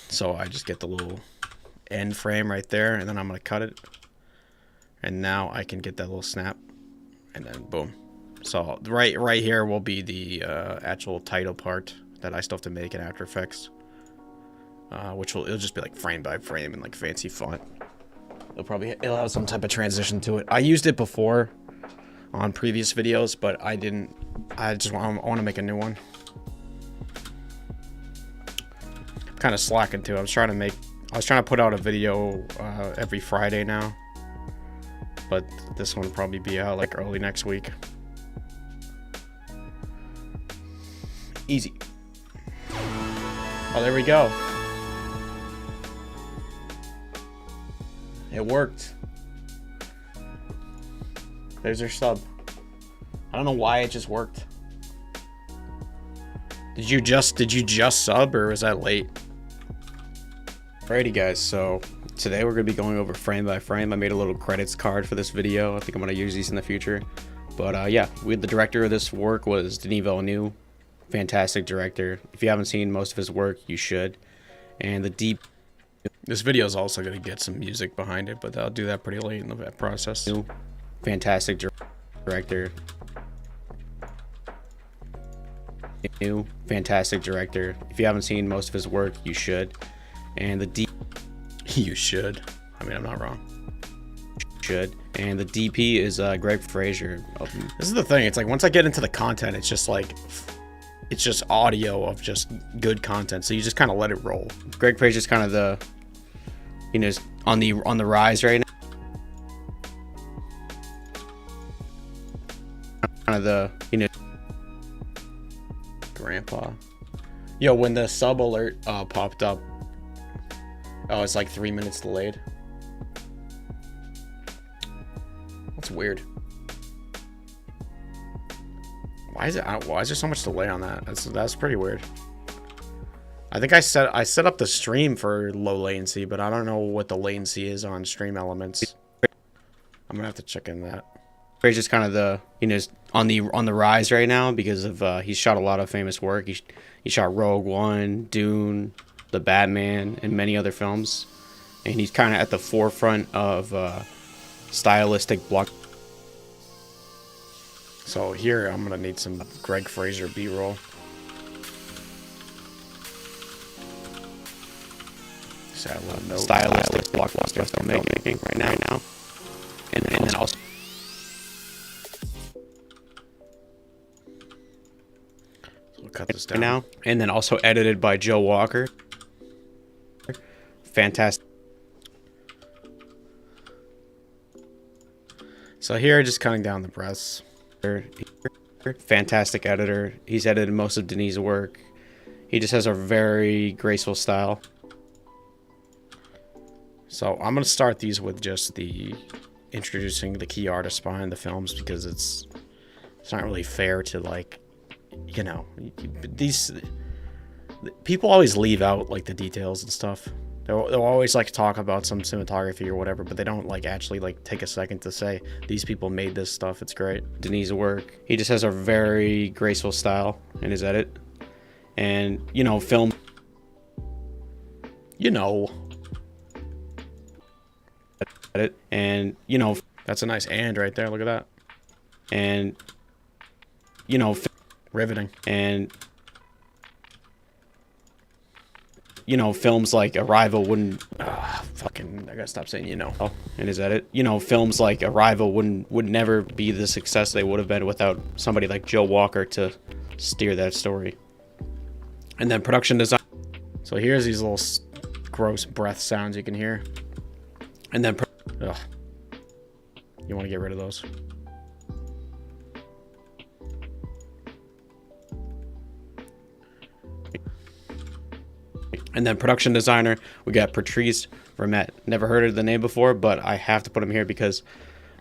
So I just get the little end frame right there, and then I'm gonna cut it. And now I can get that little snap, and then boom. So right here will be the actual title part that I still have to make in After Effects, it'll just be like frame by frame and like fancy font. It'll have some type of transition to it. I used it before on previous videos, but I didn't. I want to make a new one. Kind of slacking too. I was trying to put out a video every Friday now, but this one will probably be out like early next week. Easy. Oh, there we go. It worked. There's your sub. I don't know why it just worked. Did you just sub, or was that late? Alrighty guys, so today we're going to be going over frame by frame. I made a little credits card for this video. I think I'm going to use these in the future. But yeah, the director of this work was Denis Villeneuve. Fantastic director. If you haven't seen most of his work, you should. And this video is also going to get some music behind it, but I'll do that pretty late in the process. Fantastic director. Fantastic director. If you haven't seen most of his work, you should. And you should. I mean, I'm not wrong. Should. And the DP is Greg Fraser. This is the thing. It's like once I get into the content, it's just like it's just audio of just good content. So you just kind of let it roll. Greg Fraser's kind of the, you know, on the rise right now. Kind of the, you know, Grandpa. Yo, when the sub alert popped up, oh, it's like 3 minutes delayed. That's weird. Why is there so much delay on that? That's pretty weird. I think I set up the stream for low latency, but I don't know what the latency is on Stream Elements. I'm gonna have to check in that. Fraser's kind of the, you know, on the rise right now because of he's shot a lot of famous work. He shot Rogue One, Dune, The Batman, and many other films, and he's kind of at the forefront of stylistic block. So here I'm gonna need some Greg Fraser B-roll. Stylistic blockbuster filmmaking right now. And then also we'll cut this down now. And then also edited by Joe Walker. Fantastic. So here, just cutting down the breaths. Fantastic editor. He's edited most of Denis' work. He just has a very graceful style. So I'm gonna start these with just the introducing the key artists behind the films, because it's not really fair to, like, you know, these people always leave out like the details and stuff. They'll always like talk about some cinematography or whatever, but they don't like actually like take a second to say these people made this stuff. It's great. Denis' work. He just has a very graceful style in his edit, and you know, film. You know. Edit, and you know, that's a nice and right there. Look at that. And you know, riveting. And you know, films like Arrival wouldn't fucking I gotta stop saying you know. In his edit. You know, films like Arrival would never be the success they would have been without somebody like Joe Walker to steer that story. And then production design. So here's these little gross breath sounds you can hear. And then ugh. You want to get rid of those. And then production designer, we got Patrice Vermette. Never heard of the name before, but I have to put him here because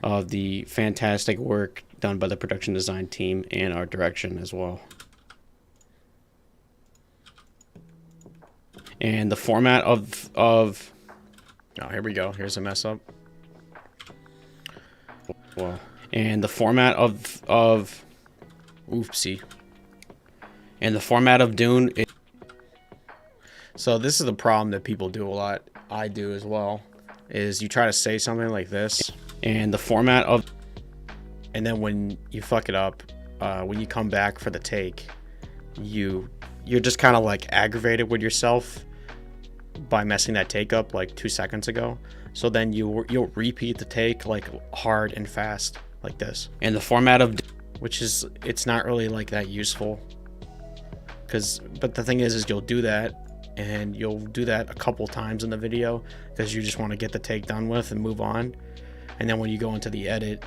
of the fantastic work done by the production design team and art direction as well. And the format of oh, here we go. Here's a mess up. Well, and the format of oopsie. And the format of Dune. So this is the problem that people do a lot. I do as well. Is you try to say something like this, and the format of, and then when you fuck it up, when you come back for the take, you're just kind of like aggravated with yourself by messing that take up like 2 seconds ago. So then you'll repeat the take like hard and fast like this. And the format of, which is, it's not really like that useful. But the thing is you'll do that, and you'll do that a couple times in the video because you just want to get the take done with and move on. And then when you go into the edit,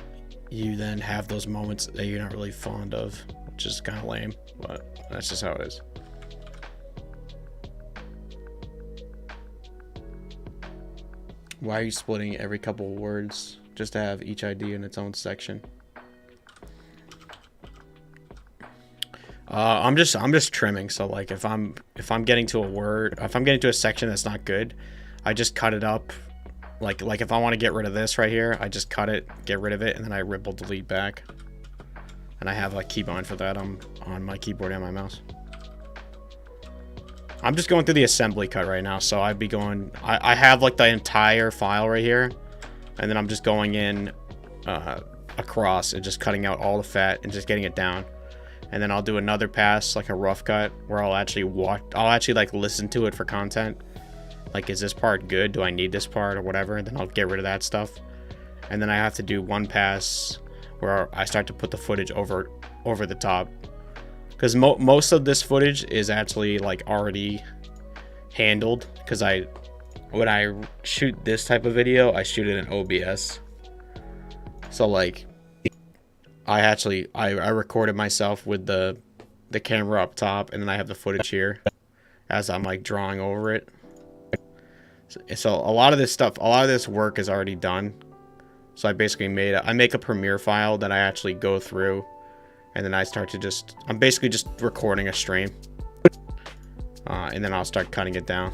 you then have those moments that you're not really fond of, which is kind of lame, but that's just how it is. Why are you splitting every couple of words just to have each ID in its own section? I'm just trimming. So like if I'm getting to a word, if I'm getting to a section that's not good, I just cut it up. Like if I want to get rid of this right here, I just cut it, get rid of it, and then I ripple delete back. And I have a keybind for that on my keyboard and my mouse. I'm just going through the assembly cut right now, so I'd be going. I have like the entire file right here, and then I'm just going in across and just cutting out all the fat and just getting it down. And then I'll do another pass, like a rough cut, where I'll actually like listen to it for content. Like, is this part good? Do I need this part or whatever? And then I'll get rid of that stuff. and then I have to do one pass where I start to put the footage over the top, because most of this footage is actually like already handled, because when I shoot this type of video, I shoot it in OBS. So like I recorded myself with the camera up top, and then I have the footage here as I'm like drawing over it. So a lot of this work is already done. So I basically make a Premiere file that I actually go through, and then I start to I'm basically just recording a stream, and then I'll start cutting it down.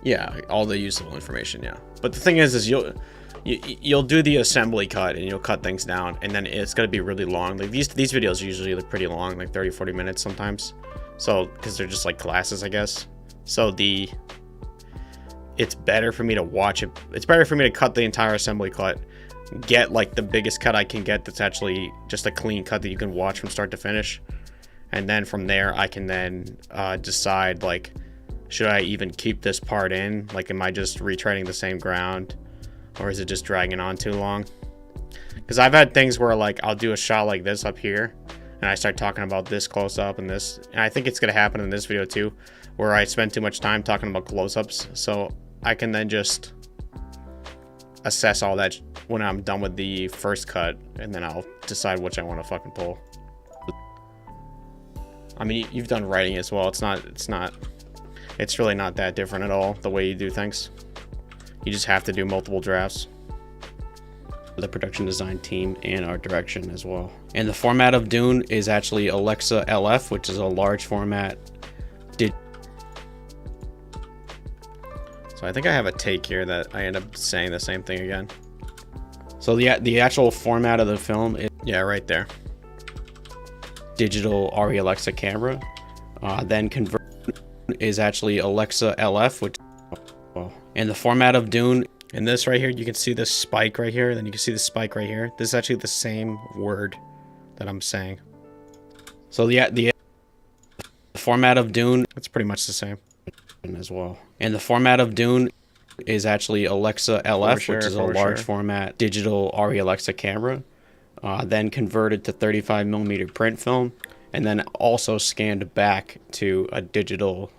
Yeah, all the useful information, yeah. But the thing is you'll do the assembly cut, and you'll cut things down, and then it's gonna be really long. Like these videos usually look pretty long, like 30-40 minutes sometimes. So because they're just like classes, I guess. So it's better for me to watch it. It's better for me to cut the entire assembly cut, get like the biggest cut I can get that's actually just a clean cut that you can watch from start to finish, and then from there I can then decide, like, should I even keep this part in? Like, am I just retreading the same ground, or is it just dragging on too long? Because I've had things where like I'll do a shot like this up here, and I start talking about this close up and this, and I think it's gonna happen in this video too, where I spend too much time talking about close-ups. So I can then just assess all that when I'm done with the first cut, and then I'll decide which I want to fucking pull. I mean, you've done writing as well. It's really not that different at all, the way you do things. You just have to do multiple drafts. The production design team and art direction as well. And the format of Dune is actually Alexa LF, which is a large format. So I think I have a take here that I end up saying the same thing again. So the actual format of the film is, yeah, right there. Digital ARRI Alexa camera. Then convert is actually Alexa LF, which, and the format of Dune. And this right here, you can see this spike right here, then you can see the spike right here. This is actually the same word that I'm saying. So the format of Dune, it's pretty much the same as well. And the format of Dune is actually Alexa LF, which is a large format digital ARRI Alexa camera, then converted to 35mm print film, and then also scanned back to a digital.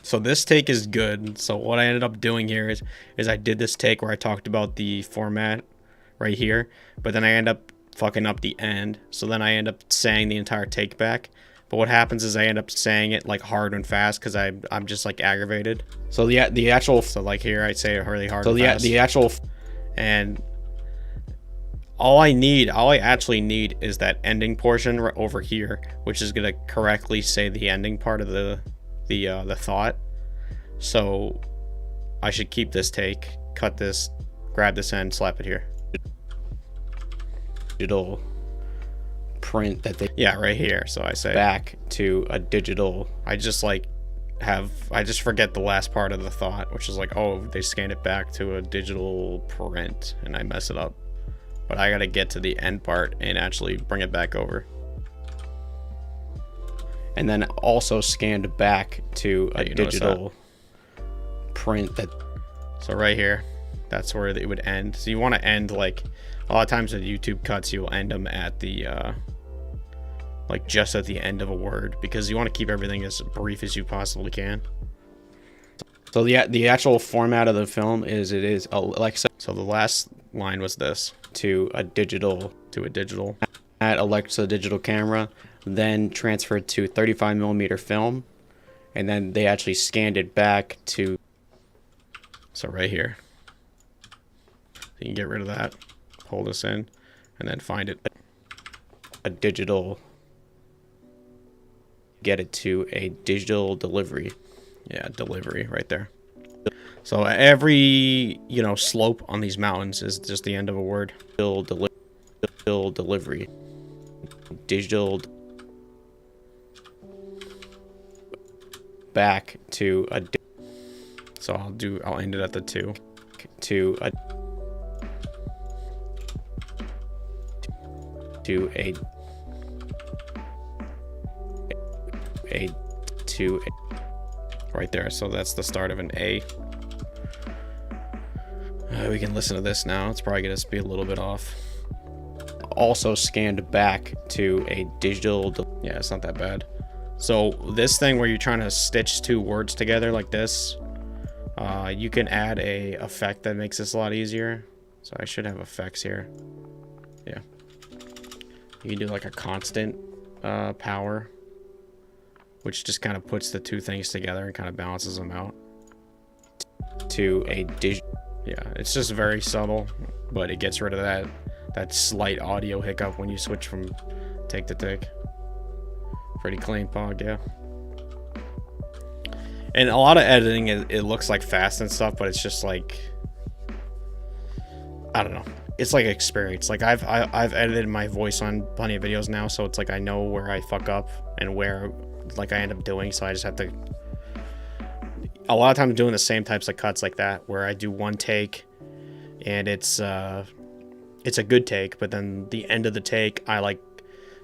So this take is good. So what I ended up doing here is I did this take where I talked about the format right here, but then I end up fucking up the end. So then I end up saying the entire take back. But what happens is I end up saying it like hard and fast because I'm just like aggravated. So the actual, so like here I say it really hard. So the actual, and all I actually need is that ending portion right over here, which is gonna correctly say the ending part of the thought. So I should keep this take, cut this, grab this end, slap it here. Digital print that they, yeah, right here. So I say back to a digital. I just forget the last part of the thought, which is like, oh, they scanned it back to a digital print, and I mess it up. But I gotta get to the end part and actually bring it back over. And then also scanned back to a digital print that. So right here, that's where it would end. So you want to end, like, a lot of times with YouTube cuts, you will end them at the like just at the end of a word, because you want to keep everything as brief as you possibly can. So the actual format of the film is Alexa. So the last line was this: to a digital at Alexa digital camera, then transferred to 35mm film, and then they actually scanned it back to. So right here, you can get rid of that, hold this in, and then find it. A digital. Get it to a digital delivery. Yeah, delivery right there. So every, slope on these mountains is just the end of a word. Digital delivery. Digital. Back to a. So I'll end it at the 2. To a. To a. right there. So that's the start of an A. We can listen to this now. It's probably going to be a little bit off. Also scanned back to a digital. Yeah, it's not that bad. So this thing where you're trying to stitch two words together like this, you can add a effect that makes this a lot easier. So I should have effects here. Yeah. You can do like a constant power, which just kind of puts the two things together and kind of balances them out. To a digital. Yeah, it's just very subtle, but it gets rid of that slight audio hiccup when you switch from take to take. Pretty clean pog, yeah. And a lot of editing, it looks like fast and stuff, but it's just like, I don't know. It's like experience. Like I've edited my voice on plenty of videos now, so it's like I know where I fuck up and where like I end up doing, so I just have to. A lot of times doing the same types of cuts like that, where I do one take, and it's a good take, but then the end of the take, I like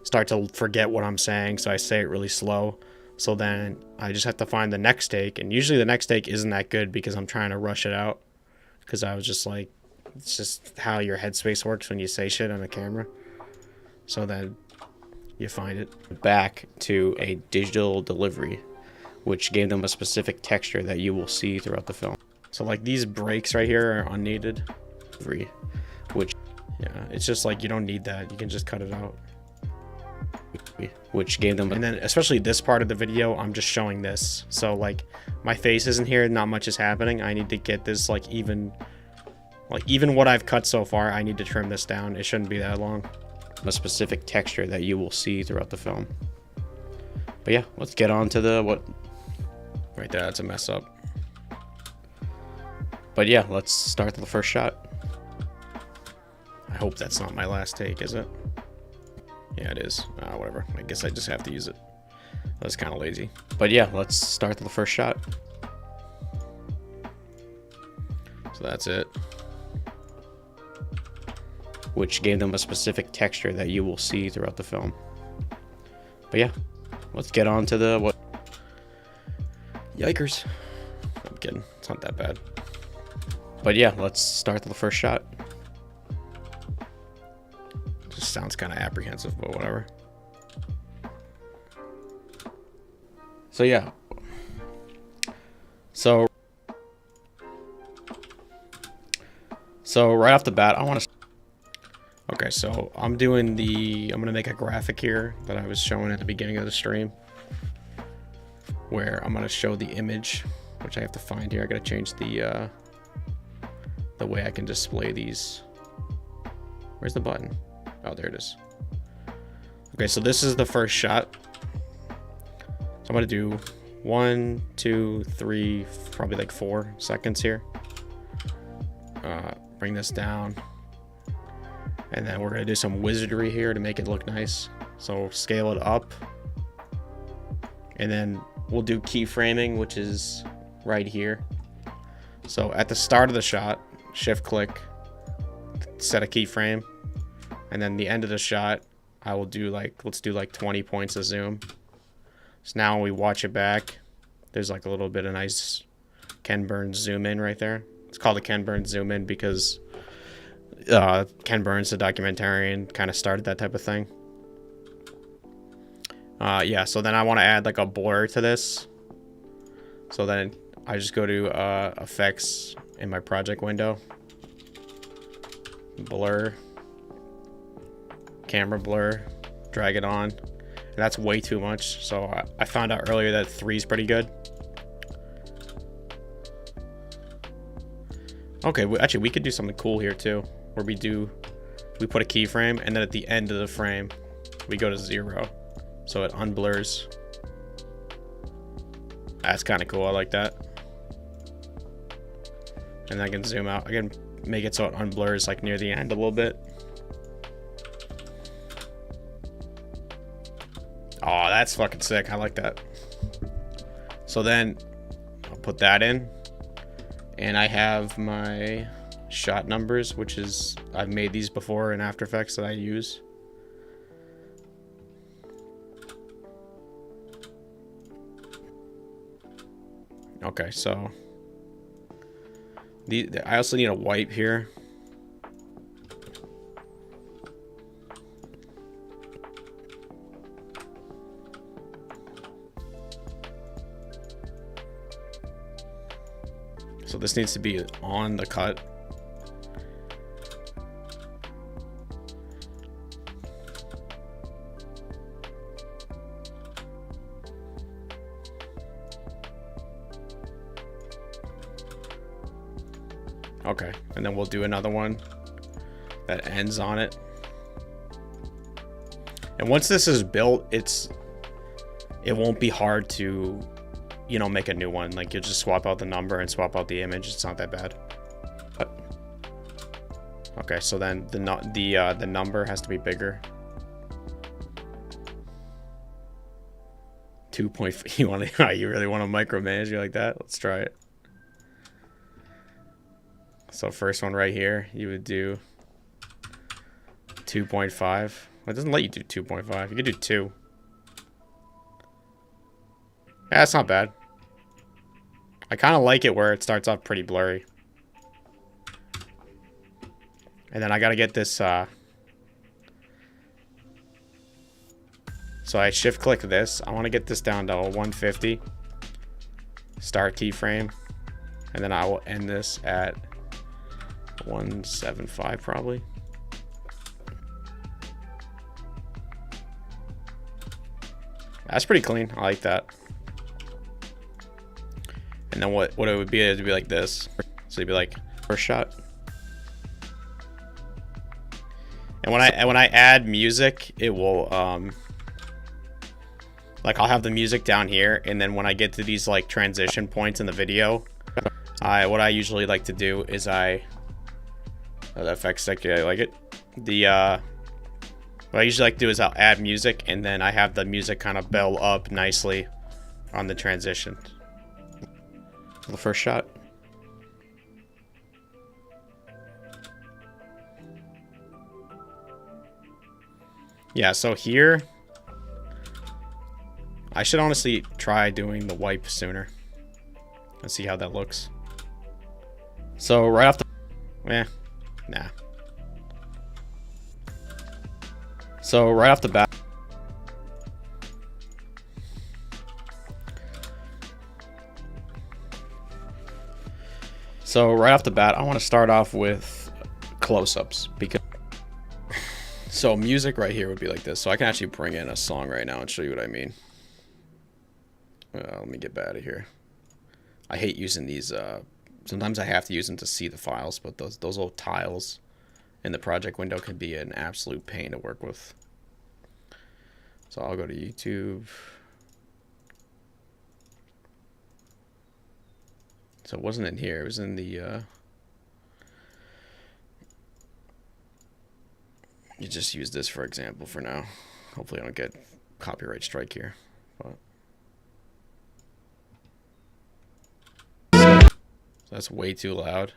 start to forget what I'm saying, so I say it really slow. So then I just have to find the next take, and usually the next take isn't that good because I'm trying to rush it out, because I was just like, it's just how your headspace works when you say shit on a camera. So then you find it. Back to a digital delivery, which gave them a specific texture that you will see throughout the film. So like these breaks right here are unneeded, which, yeah, it's just like you don't need that. You can just cut it out. Which gave them, and then especially this part of the video, I'm just showing this. So like my face isn't here, not much is happening. I need to get this like even what I've cut so far, I need to trim this down. It shouldn't be that long. A specific texture that you will see throughout the film. But yeah, let's get on to the what. Right there, that's a mess up. But yeah, let's start the first shot. I hope that's not my last take, is it? Yeah, it is. Whatever. I guess I just have to use it. That's kind of lazy. But yeah, let's start the first shot. So that's it. Which gave them a specific texture that you will see throughout the film. But yeah, let's get on to the what. Yikers. I'm kidding. It's not that bad. But yeah, let's start the first shot. Just sounds kind of apprehensive, but whatever. So yeah. So right off the bat, I want to. Okay, so I'm gonna make a graphic here that I was showing at the beginning of the stream, where I'm gonna show the image, which I have to find here. I gotta change the way I can display these. Where's the button? Oh, there it is. Okay, so this is the first shot. So I'm gonna do 1, 2, 3, probably like 4 seconds here. Bring this down. And then we're gonna do some wizardry here to make it look nice. So scale it up. And then we'll do keyframing, which is right here. So at the start of the shot, shift click, set a keyframe. And then the end of the shot, I will do like, let's do like 20 points of zoom. So now when we watch it back, there's like a little bit of nice Ken Burns zoom in right there. It's called a Ken Burns zoom in because Ken Burns, the documentarian, kind of started that type of thing. Yeah, so then I want to add like a blur to this. So then I just go to effects in my project window. Blur. Camera blur. Drag it on. And that's way too much. So I found out earlier that 3 is pretty good. Okay, actually we could do something cool here too. Where we put a keyframe, and then at the end of the frame, we go to 0. So it unblurs. That's kind of cool. I like that. And I can zoom out. I can make it so it unblurs like near the end a little bit. Oh, that's fucking sick. I like that. So then I'll put that in. And I have my shot numbers, which is, I've made these before in After Effects that I use. Okay, so I also need a wipe here. So this needs to be on the cut. Okay, and then we'll do another one that ends on it. And once this is built, it won't be hard to, you know, make a new one. Like, you'll just swap out the number and swap out the image. It's not that bad. But, okay, so then the number has to be bigger. 2.5. You want to? You really want to micromanage you like that? Let's try it. So first one right here, you would do 2.5. Well, it doesn't let you do 2.5. You could do 2. Yeah, that's not bad. I kind of like it where it starts off pretty blurry. And then I got to get this, so I shift click this. I want to get this down to 150. Start keyframe. And then I will end this at 175 probably. That's pretty clean. I like that. And then what it would be is be like this. So you'd be like first shot. And when I add music, it will like I'll have the music down here, and then when I get to these like transition points in the video, what I usually like to do is the effects stick, I like it. What I usually like to do is I'll add music, and then I have the music kind of build up nicely on the transition. The first shot. Yeah, so here, I should honestly try doing the wipe sooner. Let's see how that looks. So right off the, nah. So right off the bat, I want to start off with close-ups because. So music right here would be like this. So I can actually bring in a song right now and show you what I mean. Let me get out of here. I hate using these. Sometimes I have to use them to see the files, but those little tiles in the project window can be an absolute pain to work with. So I'll go to YouTube. So it wasn't in here. It was in the. You just use this for example for now. Hopefully I don't get copyright strike here. But. So that's way too loud.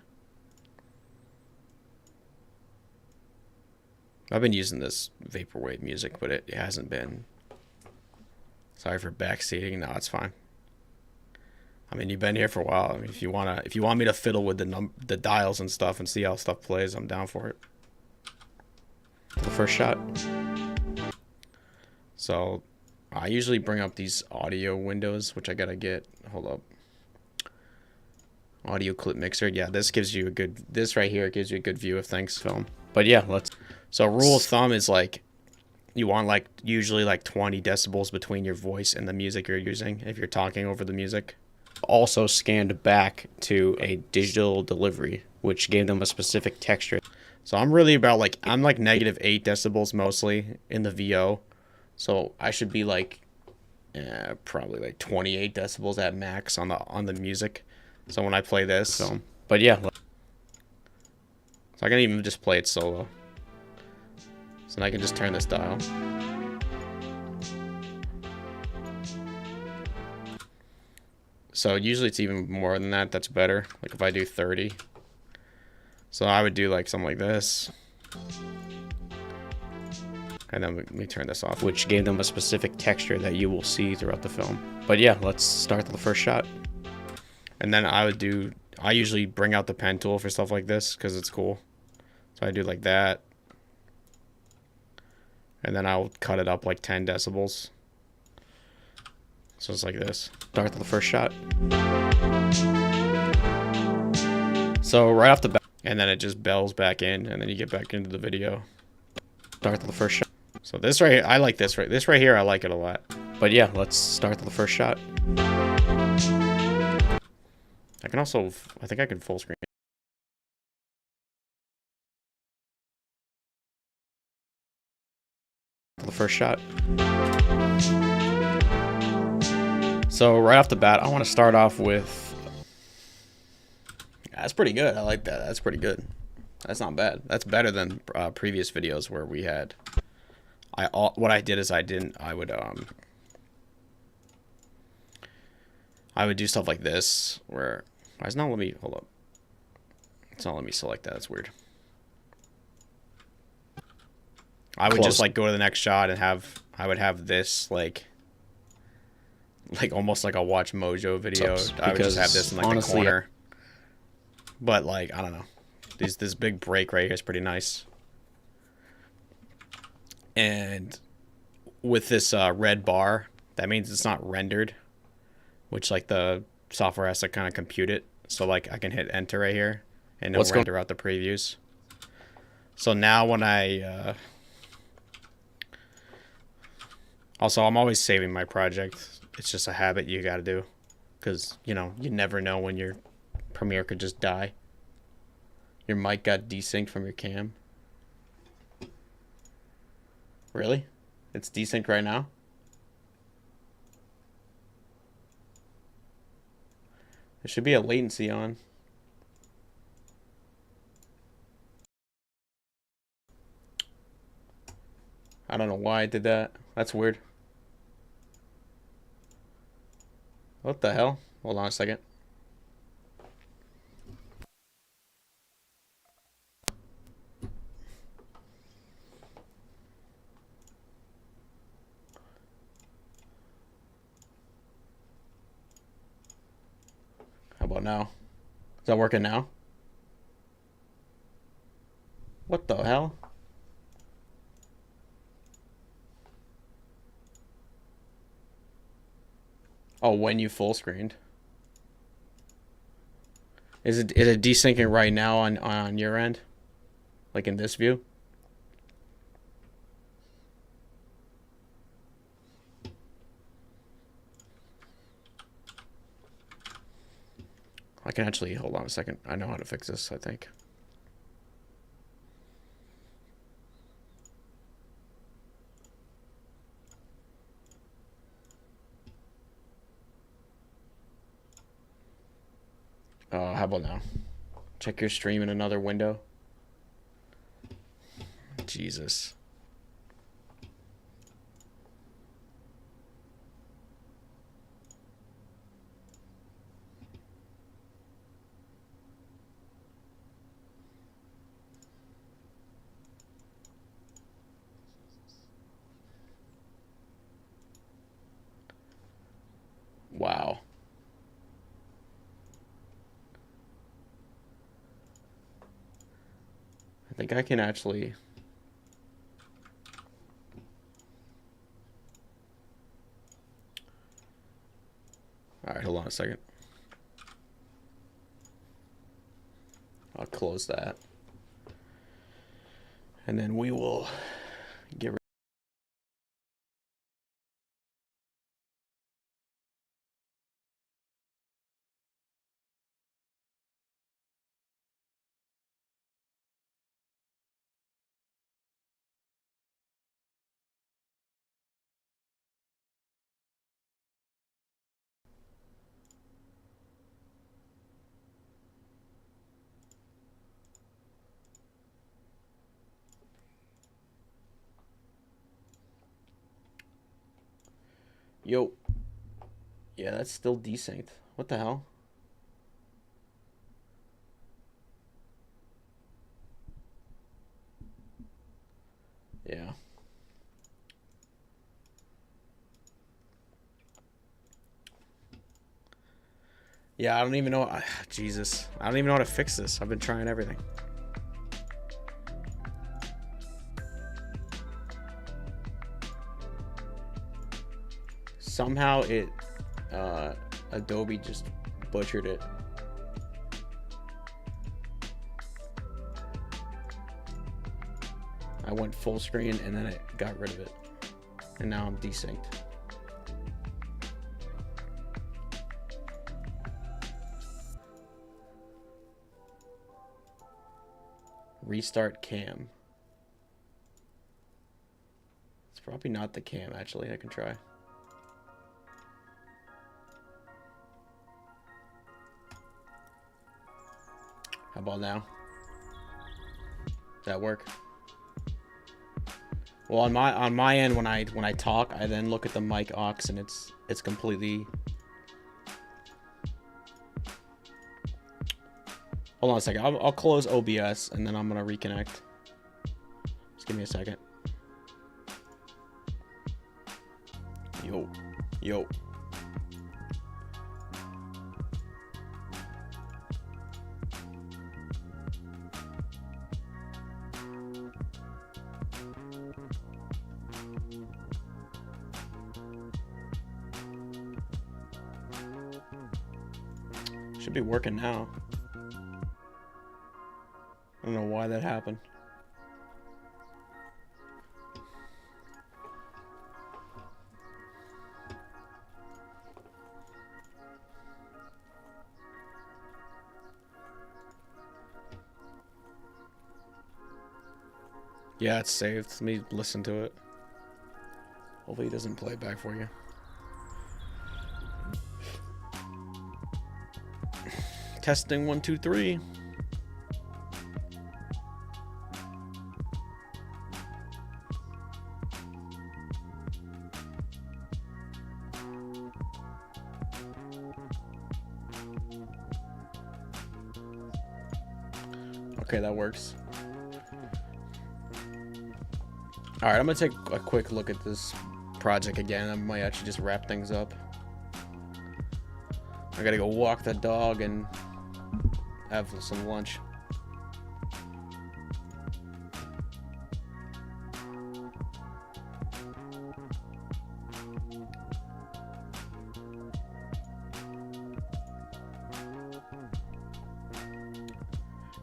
I've been using this vaporwave music, but it hasn't been. Sorry for backseating. No, it's fine. I mean, you've been here for a while. I mean, if you want me to fiddle with the dials and stuff and see how stuff plays, I'm down for it. The first shot. So I usually bring up these audio windows, which I gotta get. Hold up. Audio clip mixer. Yeah, this gives you a good. This right here gives you a good view of things. Film. But yeah, let's. So rule of thumb is like, you want like usually like 20 decibels between your voice and the music you're using if you're talking over the music. Also scanned back to a digital delivery, which gave them a specific texture. So I'm really about like, I'm like -8 decibels mostly in the VO. So I should be like probably like 28 decibels at max on the music. So when I play this, but yeah. So I can even just play it solo. So then I can just turn this dial. So usually it's even more than that. That's better. Like if I do 30. So I would do like something like this. And then we turn this off, which gave them a specific texture that you will see throughout the film. But yeah, let's start the first shot. And then I usually bring out the pen tool for stuff like this because it's cool. So I do like that. And then I'll cut it up like 10 decibels. So it's like this. Start the first shot. So right off the bat, and then it just bells back in, and then you get back into the video. Start the first shot. So this right here, I like this right here, I like it a lot. But yeah, let's start the first shot. I can also, I think I can full screen. The first shot. So right off the bat, I want to start off with. That's pretty good. I like that. That's pretty good. That's not bad. That's better than previous videos where we had. What I did is I would do stuff like this where. Why is it not let me hold up? It's not letting me select that. That's weird. I would just like go to the next shot and I would have this like almost like a Watch Mojo video. I would just have this in like honestly, the corner. But like I don't know, this big break right here is pretty nice. And with this red bar, that means it's not rendered, which like the software has to kind of compute it. So like I can hit enter right here, and it'll render out the previews. So now when I also, I'm always saving my project. It's just a habit you gotta do. Because, you know, you never know when your Premiere could just die. Your mic got desynced from your cam. Really? It's desynced right now? There should be a latency on. I don't know why I did that. That's weird. What the hell? Hold on a second. How about now? Is that working now? What the hell? Oh, when you full screened. Is it desyncing right now on your end? Like in this view? I can actually hold on a second. I know how to fix this, I think. How about now? Check your stream in another window. Jesus. Wow. I think I can actually... Alright, hold on a second. I'll close that. And then we will get rid. Yo. Yeah, that's still desynced. What the hell? Yeah. Yeah, I don't even know. Jesus. I don't even know how to fix this. I've been trying everything. Somehow Adobe just butchered it. I went full screen and then it got rid of it. And now I'm desynced. Restart cam. It's probably not the cam, actually. I can try. How about now? Does that work? Well, on my end, when I talk, I then look at the mic aux and it's completely. Hold on a second. I'll close OBS and then I'm gonna reconnect. Just give me a second. Yo. Should be working now. I don't know why that happened. Yeah, it's saved. Let me listen to it. Hopefully he doesn't play it back for you. Testing 1 2 3. Okay, that works. All right, I'm gonna take a quick look at this project again. I might actually just wrap things up. I gotta go walk the dog and have some lunch.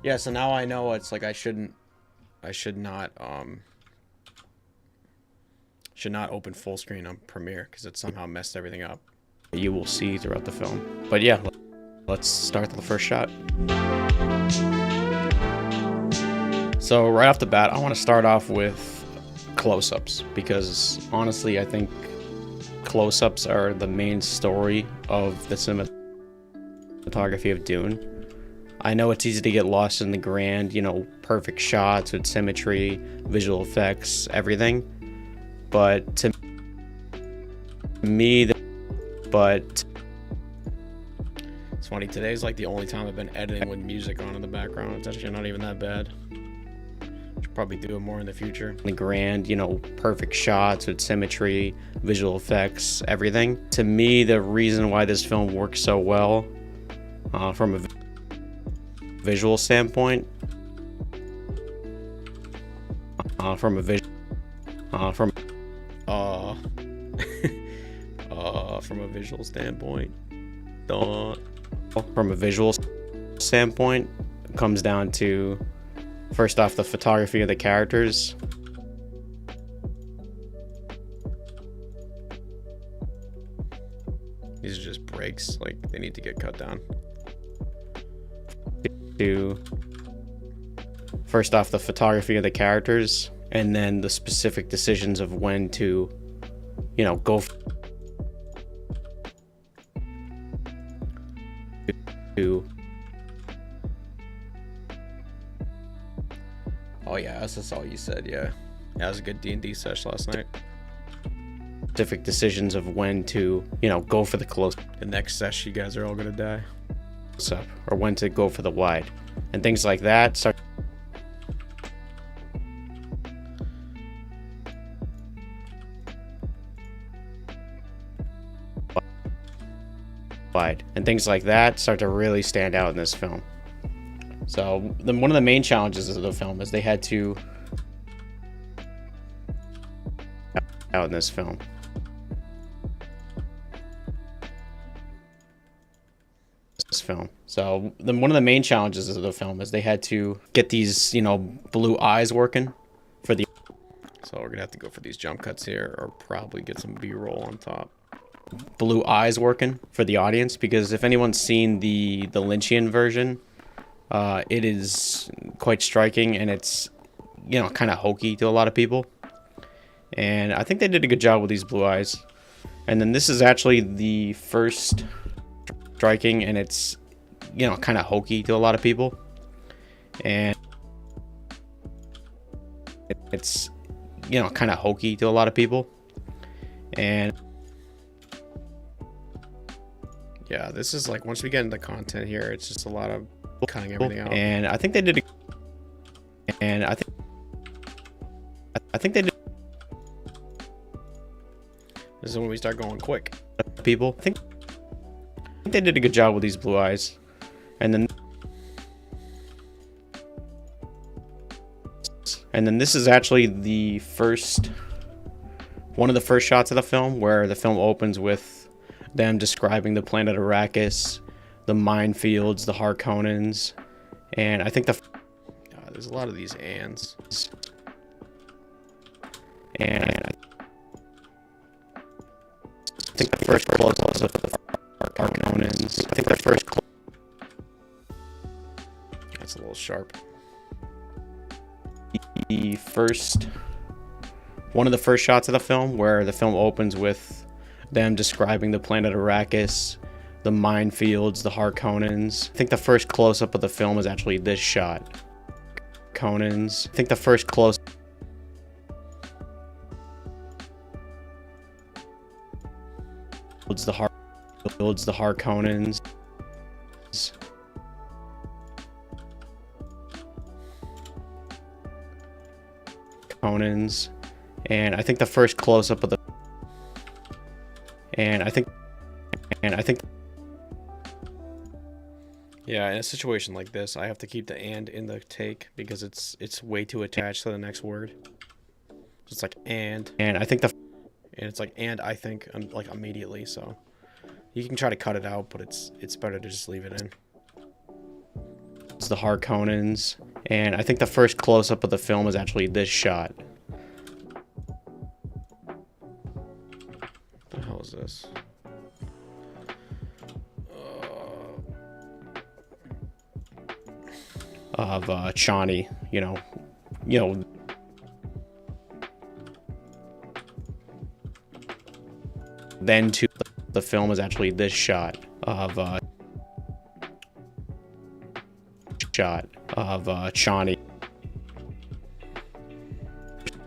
Yeah, so now I know it's like I should not open full screen on Premiere because it somehow messed everything up. You will see throughout the film. But yeah, let's start the first shot. So right off the bat, I want to start off with close-ups because honestly, I think close-ups are the main story of the cinematography of Dune. I know it's easy to get lost in the grand, perfect shots with symmetry, visual effects, everything. But to me, it's funny, today's like the only time I've been editing with music on in the background. It's actually not even that bad. Should probably do it more in the future. The grand, perfect shots with symmetry, visual effects, everything. To me, the reason why this film works so well from a visual standpoint, from a visual standpoint, it comes down to, first off, the photography of the characters. These are just breaks, like they need to get cut down. First off, the photography of the characters, and then the specific decisions of when to, go to. Oh yeah, that's all you said. Yeah, that was a good D&D session last night. Specific decisions of when to, go for the close. The next session, you guys are all gonna die. Up, or when to go for the wide, and things like that. wide, and things like that start to really stand out in this film. So one of the main challenges of the film is they had to out in this film. So one of the main challenges of the film is they had to get these, you know, blue eyes working for the. So we're gonna have to go for these jump cuts here, or probably get some B-roll on top. Blue eyes working for the audience, because if anyone's seen the Lynchian version, it is quite striking, and it's, you know, kind of hokey to a lot of people. And I think they did a good job with these blue eyes. And then this is actually the first striking, and it's, you know, kind of hokey to a lot of people. And it's, you know, kind of hokey to a lot of people. And yeah, this is like, once we get into content here, it's just a lot of cutting everything out. And I think they did I think they did. This is when we start going quick. People, I think they did a good job with these blue eyes. And then this is actually the first, one of the first shots of the film, where the film opens with them describing the planet Arrakis, the minefields, the Harkonnens, and I think there's a lot of these ands. And I think the first close-ups of the Harkonnens. I think the first. That's a little sharp. The first, one of the first shots of the film, where the film opens with them describing the planet Arrakis, the minefields, the Harkonnens. I think the first close-up of the film is actually this shot. Conans. I think the first close. Builds the Harkonnens. Conans. And I think the first close-up of the. And I think. Yeah, in a situation like this, I have to keep the and in the take, because it's way too attached to the next word. It's like and I think the. And it's like, and I think, like, immediately, so you can try to cut it out, but it's better to just leave it in. It's the Harkonnens, and I think the first close-up of the film is actually this shot. What the hell is this? Of Chani, you know. Then to the film is actually this shot of Chani.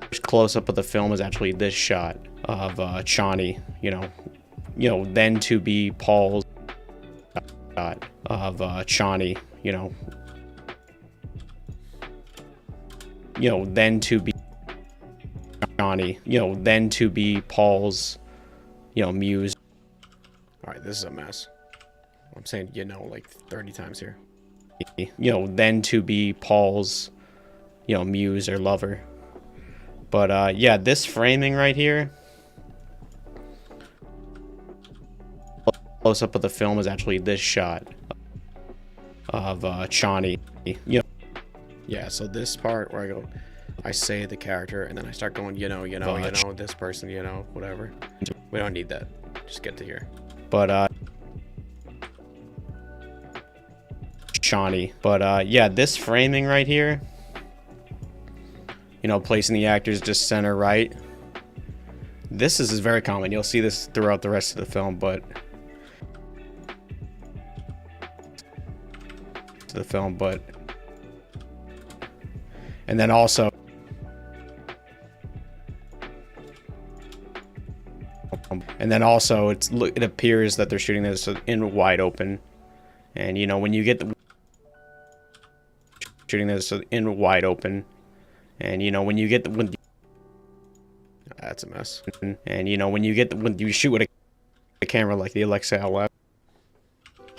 First close-up of the film is actually this shot of Chani, you know, then to be Paul's shot of Chani, you know, then to be Chani, then to be Paul's, muse. All right, this is a mess. I'm saying, like 30 times here. Then to be Paul's, muse or lover. But yeah, this framing right here, close up of the film is actually this shot of Chani. Yeah, so this part where I say the character and then I start going, this person, whatever. We don't need that. Just get to here. But Chani. But yeah, this framing right here, placing the actors just center right. This is very common. You'll see this throughout the rest of the film, but and then also it appears that they're shooting this in wide open, and when you get shooting this in wide open, and when you get that's a mess, and when you shoot with a camera like the Alexa LF,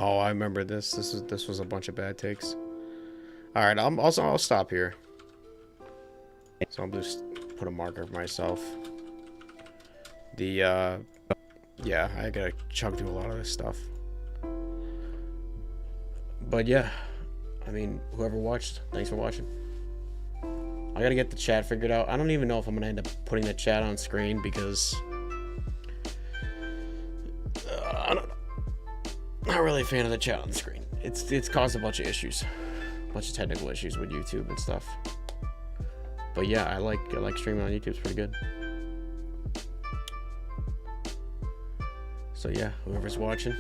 Oh, I remember this. This was a bunch of bad takes. All right, I'll stop here. So I'll just put a marker for myself. Yeah, I gotta chug through a lot of this stuff. But yeah, I mean, whoever watched, thanks for watching. I gotta get the chat figured out. I don't even know if I'm gonna end up putting the chat on screen because I don't know. Not really a fan of the chat on screen. It's caused a bunch of issues, a bunch of technical issues with YouTube and stuff. But yeah, I like streaming on YouTube. It's pretty good. So yeah, whoever's watching,